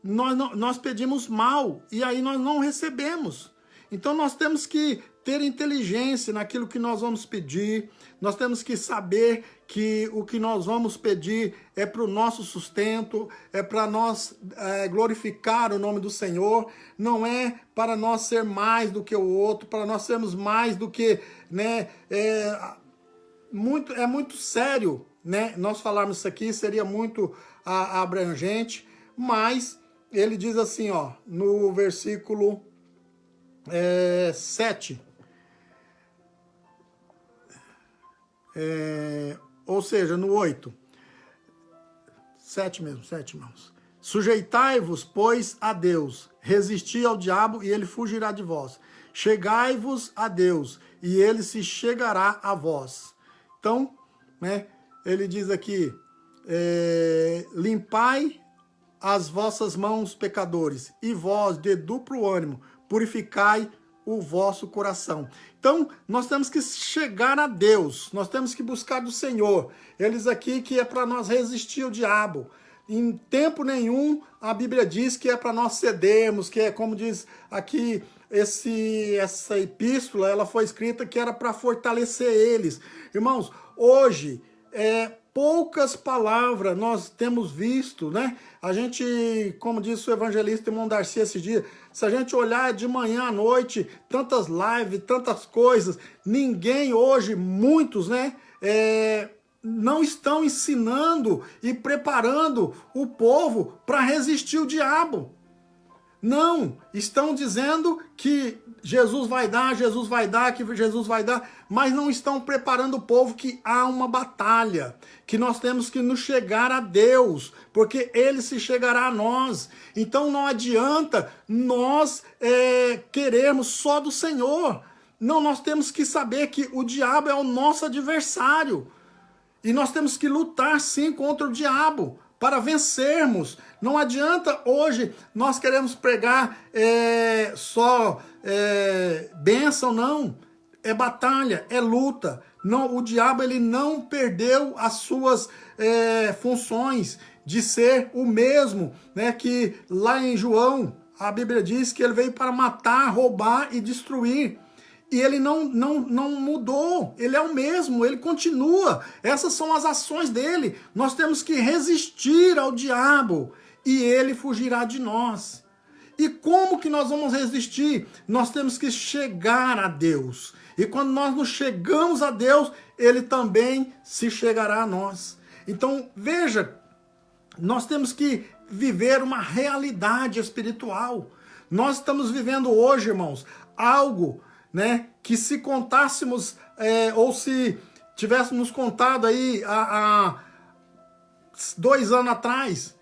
nós pedimos mal e aí nós não recebemos. Então nós temos que ter inteligência naquilo que nós vamos pedir, nós temos que saber que o que nós vamos pedir é para o nosso sustento, é para nós glorificar o nome do Senhor, não é para nós ser mais do que o outro, para nós sermos mais do que, né, é muito sério, né, nós falarmos isso aqui, seria muito abrangente, mas ele diz assim, ó, no versículo 7, ou seja, no 8, 7 mesmo, 7, irmãos. Sujeitai-vos, pois, a Deus, resisti ao diabo e ele fugirá de vós. Chegai-vos a Deus e ele se chegará a vós. Então, né, ele diz aqui, limpai as vossas mãos, pecadores, e vós, de duplo ânimo, purificai o vosso coração. Então, nós temos que chegar a Deus, nós temos que buscar do Senhor. Eles aqui que é para nós resistir ao diabo. Em tempo nenhum, a Bíblia diz que é para nós cedermos, que é como diz aqui, essa epístola, ela foi escrita que era para fortalecer eles. Irmãos, hoje, poucas palavras nós temos visto, né? A gente, como disse o evangelista Irmão Darcy esse dia, se a gente olhar de manhã à noite, tantas lives, tantas coisas, ninguém hoje, muitos, né? Não estão ensinando e preparando o povo para resistir o diabo. Não, estão dizendo que Jesus vai dar, que Jesus vai dar, mas não estão preparando o povo que há uma batalha, que nós temos que nos chegar a Deus, porque Ele se chegará a nós. Então não adianta nós querermos só do Senhor. Não, nós temos que saber que o diabo é o nosso adversário. E nós temos que lutar sim contra o diabo para vencermos. Não adianta hoje nós queremos pregar só bênção, não. É batalha, é luta. Não, o diabo ele não perdeu as suas funções de ser o mesmo, né? Que lá em João a Bíblia diz que ele veio para matar, roubar e destruir. E ele não mudou, ele é o mesmo, ele continua. Essas são as ações dele. Nós temos que resistir ao diabo e ele fugirá de nós. E como que nós vamos resistir? Nós temos que chegar a Deus. E quando nós nos chegamos a Deus, ele também se chegará a nós. Então, veja, nós temos que viver uma realidade espiritual. Nós estamos vivendo hoje, irmãos, algo, né, que se contássemos, ou se tivéssemos contado aí há 2 anos atrás,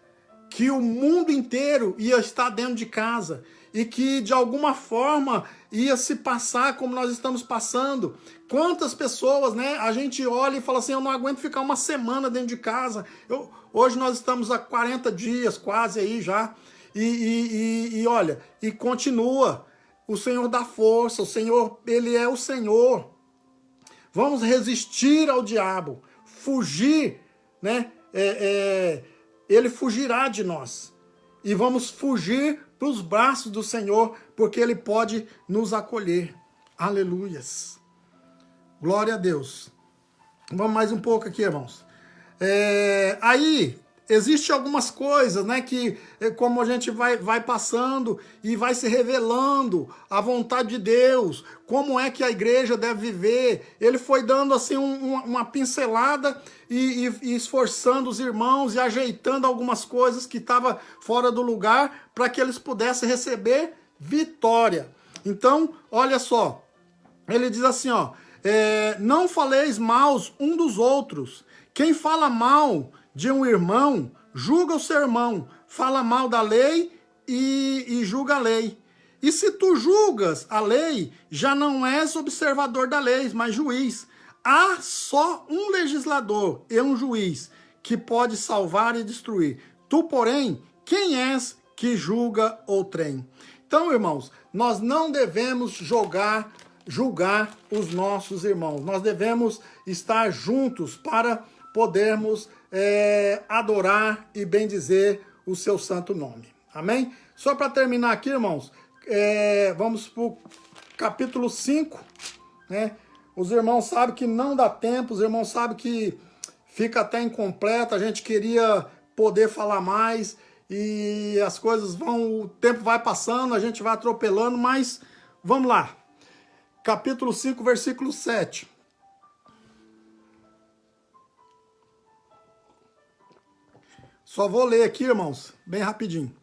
que o mundo inteiro ia estar dentro de casa e que de alguma forma ia se passar como nós estamos passando. Quantas pessoas, né, a gente olha e fala assim, eu não aguento ficar uma semana dentro de casa. Hoje nós estamos há 40 dias quase aí já, e olha, e continua. O Senhor dá força, o Senhor, Ele é o Senhor. Vamos resistir ao diabo, fugir, né? Ele fugirá de nós. E vamos fugir para os braços do Senhor, porque Ele pode nos acolher. Aleluias. Glória a Deus. Vamos mais um pouco aqui, irmãos. Aí, existem algumas coisas, né, que como a gente vai passando e vai se revelando a vontade de Deus, como é que a igreja deve viver. Ele foi dando assim uma pincelada e esforçando os irmãos e ajeitando algumas coisas que estavam fora do lugar para que eles pudessem receber vitória. Então, olha só, ele diz assim, ó, não faleis maus um dos outros. Quem fala mal de um irmão, julga o seu irmão, fala mal da lei e julga a lei. E se tu julgas a lei, já não és observador da lei, mas juiz. Há só um legislador e um juiz que pode salvar e destruir. Tu, porém, quem és que julga outrem? Então, irmãos, nós não devemos julgar os nossos irmãos. Nós devemos estar juntos para podermos adorar e bendizer o seu santo nome. Amém? Só para terminar aqui, irmãos, vamos para o capítulo 5, né? Os irmãos sabem que não dá tempo, os irmãos sabem que fica até incompleto, a gente queria poder falar mais e as coisas o tempo vai passando, a gente vai atropelando, mas vamos lá. Capítulo 5, versículo 7. Só vou ler aqui, irmãos, bem rapidinho.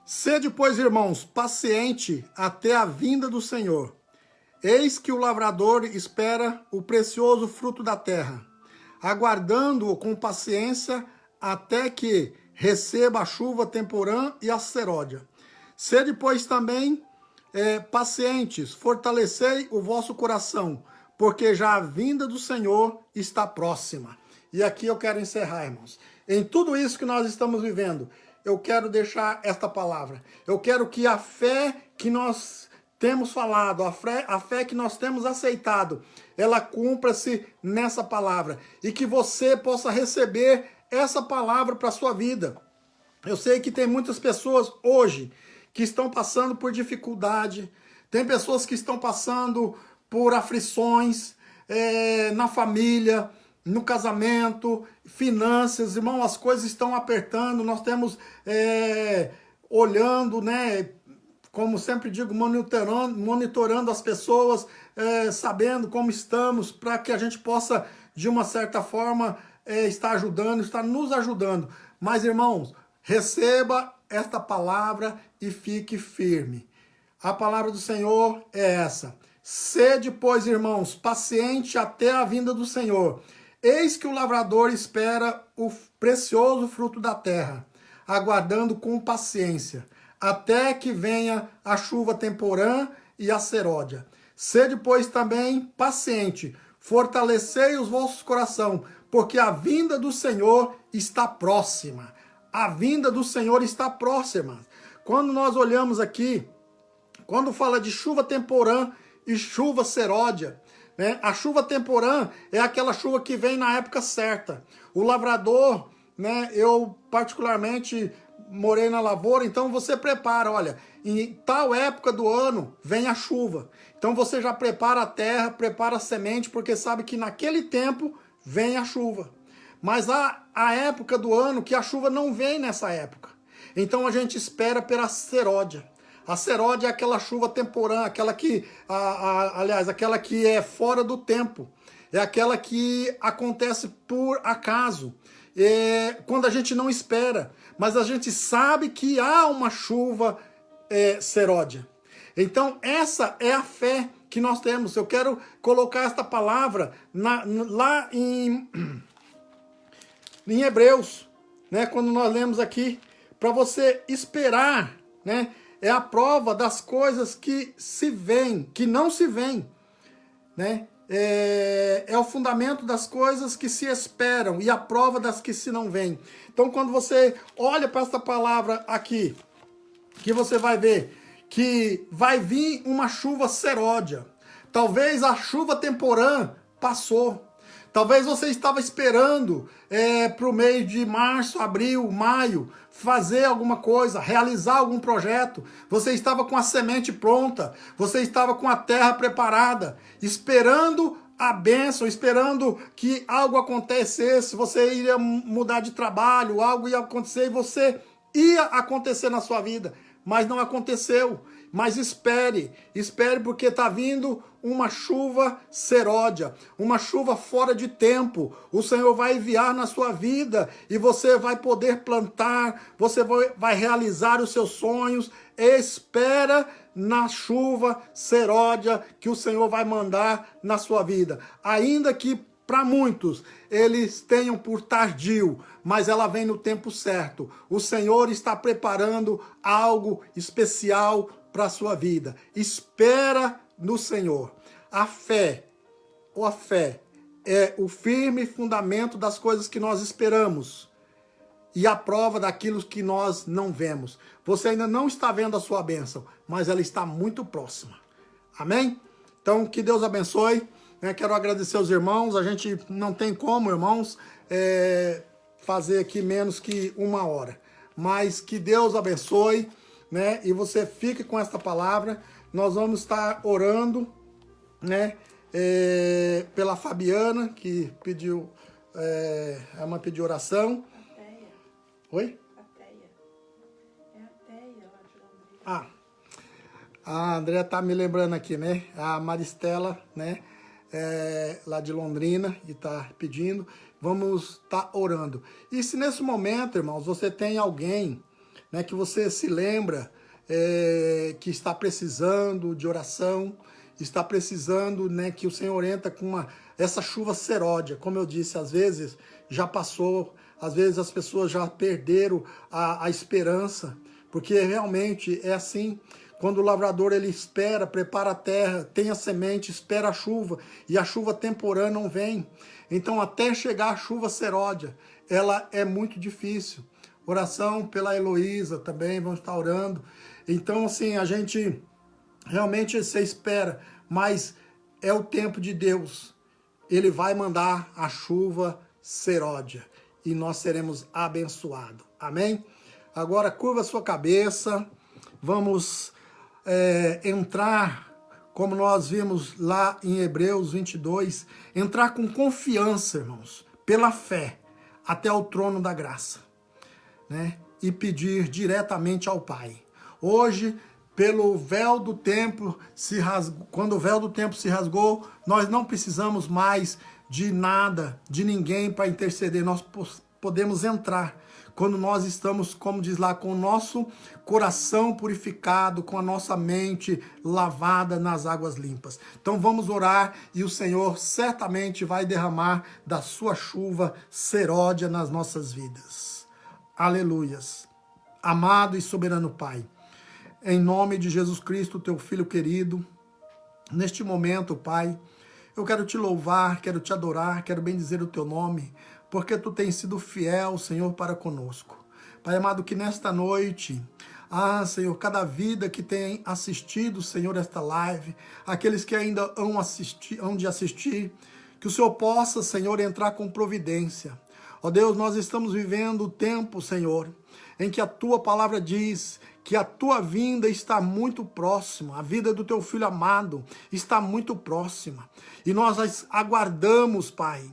Sede, pois, irmãos, paciente até a vinda do Senhor. Eis que o lavrador espera o precioso fruto da terra, aguardando-o com paciência até que receba a chuva temporã e a seródia. Sede, pois, também pacientes, fortalecei o vosso coração, porque já a vinda do Senhor está próxima. E aqui eu quero encerrar, irmãos. Em tudo isso que nós estamos vivendo, eu quero deixar esta palavra. Eu quero que a fé que nós temos falado, a fé que nós temos aceitado, ela cumpra-se nessa palavra. E que você possa receber essa palavra para a sua vida. Eu sei que tem muitas pessoas hoje que estão passando por dificuldade. Tem pessoas que estão passando por aflições na família. no casamento, finanças, irmão, as coisas estão apertando, nós temos olhando, né, como sempre digo, monitorando as pessoas, sabendo como estamos, para que a gente possa, de uma certa forma, estar ajudando, estar nos ajudando. Mas, irmãos, receba esta palavra e fique firme. A palavra do Senhor é essa. Sede, pois, irmãos, paciente até a vinda do Senhor. Eis que o lavrador espera o precioso fruto da terra, aguardando com paciência, até que venha a chuva temporã e a seródia. Sede, pois, também paciente, fortalecei os vossos corações, porque a vinda do Senhor está próxima. A vinda do Senhor está próxima. Quando nós olhamos aqui, quando fala de chuva temporã e chuva seródia, né? A chuva temporã é aquela chuva que vem na época certa. O lavrador, né? Eu particularmente morei na lavoura, então você prepara, olha, em tal época do ano vem a chuva. Então você já prepara a terra, prepara a semente, porque sabe que naquele tempo vem a chuva. Mas há a época do ano que a chuva não vem nessa época. Então a gente espera pela seródia. A seródia é aquela chuva temporã, aquela que, aliás, aquela que é fora do tempo. É aquela que acontece por acaso, quando a gente não espera. Mas a gente sabe que há uma chuva seródia. Então essa é a fé que nós temos. Eu quero colocar esta palavra lá em Hebreus, né? Quando nós lemos aqui, para você esperar, né? É a prova das coisas que se veem, que não se veem, né? É o fundamento das coisas que se esperam e a prova das que se não veem. Então, quando você olha para essa palavra aqui, que você vai ver que vai vir uma chuva seródia. Talvez a chuva temporã passou. Talvez você estava esperando para o mês de março, abril, maio, fazer alguma coisa, realizar algum projeto. Você estava com a semente pronta, você estava com a terra preparada, esperando a bênção, esperando que algo acontecesse, você iria mudar de trabalho, algo ia acontecer e você ia acontecer na sua vida. Mas não aconteceu. Mas espere porque está vindo uma chuva seródia, uma chuva fora de tempo. O Senhor vai enviar na sua vida e você vai poder plantar, você vai realizar os seus sonhos. Espera na chuva seródia que o Senhor vai mandar na sua vida. Ainda que para muitos eles tenham por tardio, mas ela vem no tempo certo. O Senhor está preparando algo especial para a sua vida. Espera no Senhor. A fé é o firme fundamento das coisas que nós esperamos e a prova daquilo que nós não vemos. Você ainda não está vendo a sua bênção, mas ela está muito próxima. Amém? Então, que Deus abençoe. Quero agradecer aos irmãos. A gente não tem como, irmãos, fazer aqui menos que 1 hora. Mas que Deus abençoe, né? E você fique com esta palavra. Nós vamos estar orando, né? Pela Fabiana, que pediu, ela pediu oração. Ateia. Oi? Ateia. É Ateia lá de Londrina. A Andréa tá me lembrando aqui, né? A Maristela, né? Lá de Londrina, e tá pedindo. Vamos estar orando. E se nesse momento, irmãos, você tem alguém, né, que você se lembra que está precisando de oração, está precisando, né, que o Senhor orienta com essa chuva seródia, como eu disse, às vezes já passou, às vezes as pessoas já perderam a esperança, porque realmente é assim. Quando o lavrador ele espera, prepara a terra, tem a semente, espera a chuva, e a chuva temporã não vem. Então até chegar a chuva seródia, ela é muito difícil. Oração pela Heloísa também, vamos estar orando. Então assim, a gente realmente se espera, mas é o tempo de Deus. Ele vai mandar a chuva seródia e nós seremos abençoados. Amém? Agora curva a sua cabeça, vamos entrar como nós vimos lá em Hebreus 22, entrar com confiança, irmãos, pela fé, até o trono da graça, né? E pedir diretamente ao Pai. Hoje, pelo véu do templo quando o véu do templo se rasgou, nós não precisamos mais de nada, de ninguém para interceder. Nós podemos entrar quando nós estamos, como diz lá, com o nosso coração purificado, com a nossa mente lavada nas águas limpas. Então vamos orar e o Senhor certamente vai derramar da sua chuva seródia nas nossas vidas. Aleluias. Amado e soberano Pai, em nome de Jesus Cristo, teu Filho querido, neste momento, Pai, eu quero te louvar, quero te adorar, quero bendizer o teu nome, porque tu tens sido fiel, Senhor, para conosco. Pai amado, que nesta noite, Senhor, cada vida que tem assistido, Senhor, esta live, aqueles que ainda hão de assistir, que o Senhor possa, Senhor, entrar com providência. Ó Deus, nós estamos vivendo o tempo, Senhor, em que a tua palavra diz que a tua vinda está muito próxima, a vida do teu filho amado está muito próxima. E nós aguardamos, Pai,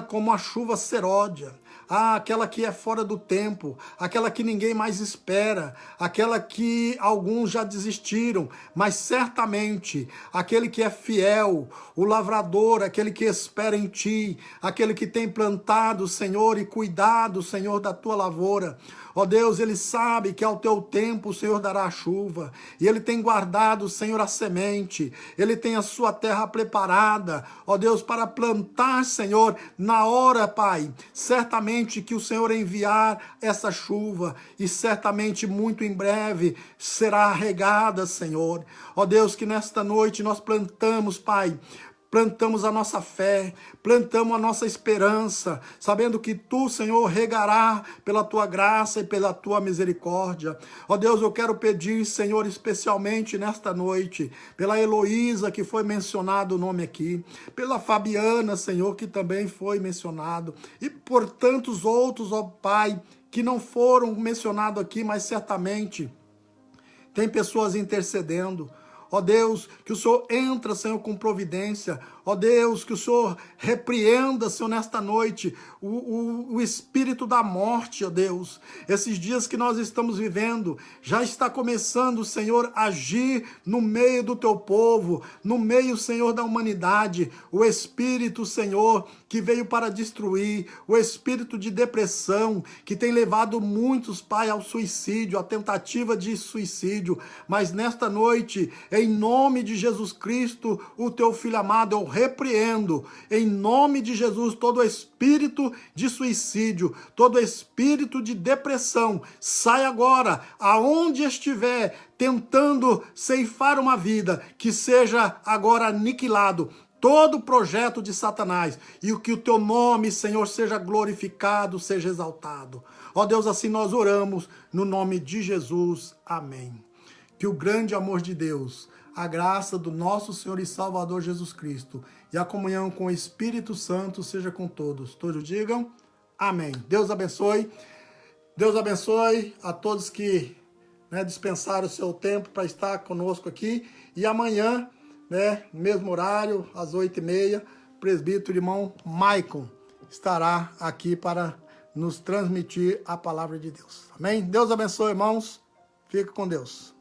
como a chuva seródia, aquela que é fora do tempo, aquela que ninguém mais espera, aquela que alguns já desistiram, mas certamente aquele que é fiel, o lavrador, aquele que espera em ti, aquele que tem plantado, Senhor, e cuidado, Senhor, da tua lavoura. Ó Deus, ele sabe que ao teu tempo o Senhor dará a chuva, e ele tem guardado, Senhor, a semente, ele tem a sua terra preparada, ó Deus, para plantar, Senhor, na hora, Pai, certamente que o Senhor enviar essa chuva, e certamente muito em breve será regada, Senhor. Ó Deus, que nesta noite nós plantamos, Pai, plantamos a nossa fé, plantamos a nossa esperança, sabendo que tu, Senhor, regará pela tua graça e pela tua misericórdia. Ó Deus, eu quero pedir, Senhor, especialmente nesta noite, pela Heloísa, que foi mencionado o nome aqui, pela Fabiana, Senhor, que também foi mencionado, e por tantos outros, ó Pai, que não foram mencionados aqui, mas certamente tem pessoas intercedendo. Ó Deus, que o Senhor entra, Senhor, com providência. Ó Deus, que o Senhor repreenda, Senhor, nesta noite, o espírito da morte, ó Deus. Esses dias que nós estamos vivendo, já está começando, Senhor, a agir no meio do teu povo, no meio, Senhor, da humanidade. O espírito, Senhor, que veio para destruir, o espírito de depressão, que tem levado muitos, Pai, ao suicídio, à tentativa de suicídio. Mas nesta noite, em nome de Jesus Cristo, o teu Filho amado, eu repreendo, em nome de Jesus, todo espírito de suicídio, todo espírito de depressão, sai agora, aonde estiver, tentando ceifar uma vida, que seja agora aniquilado todo projeto de Satanás, e que o teu nome, Senhor, seja glorificado, seja exaltado. Ó Deus, assim nós oramos, no nome de Jesus, amém. Que o grande amor de Deus, a graça do nosso Senhor e Salvador Jesus Cristo e a comunhão com o Espírito Santo seja com todos. Todos digam amém. Deus abençoe. Deus abençoe a todos que dispensaram o seu tempo para estar conosco aqui. E amanhã, no mesmo horário, às 8h30, o presbítero irmão Maicon estará aqui para nos transmitir a palavra de Deus. Amém? Deus abençoe, irmãos. Fique com Deus.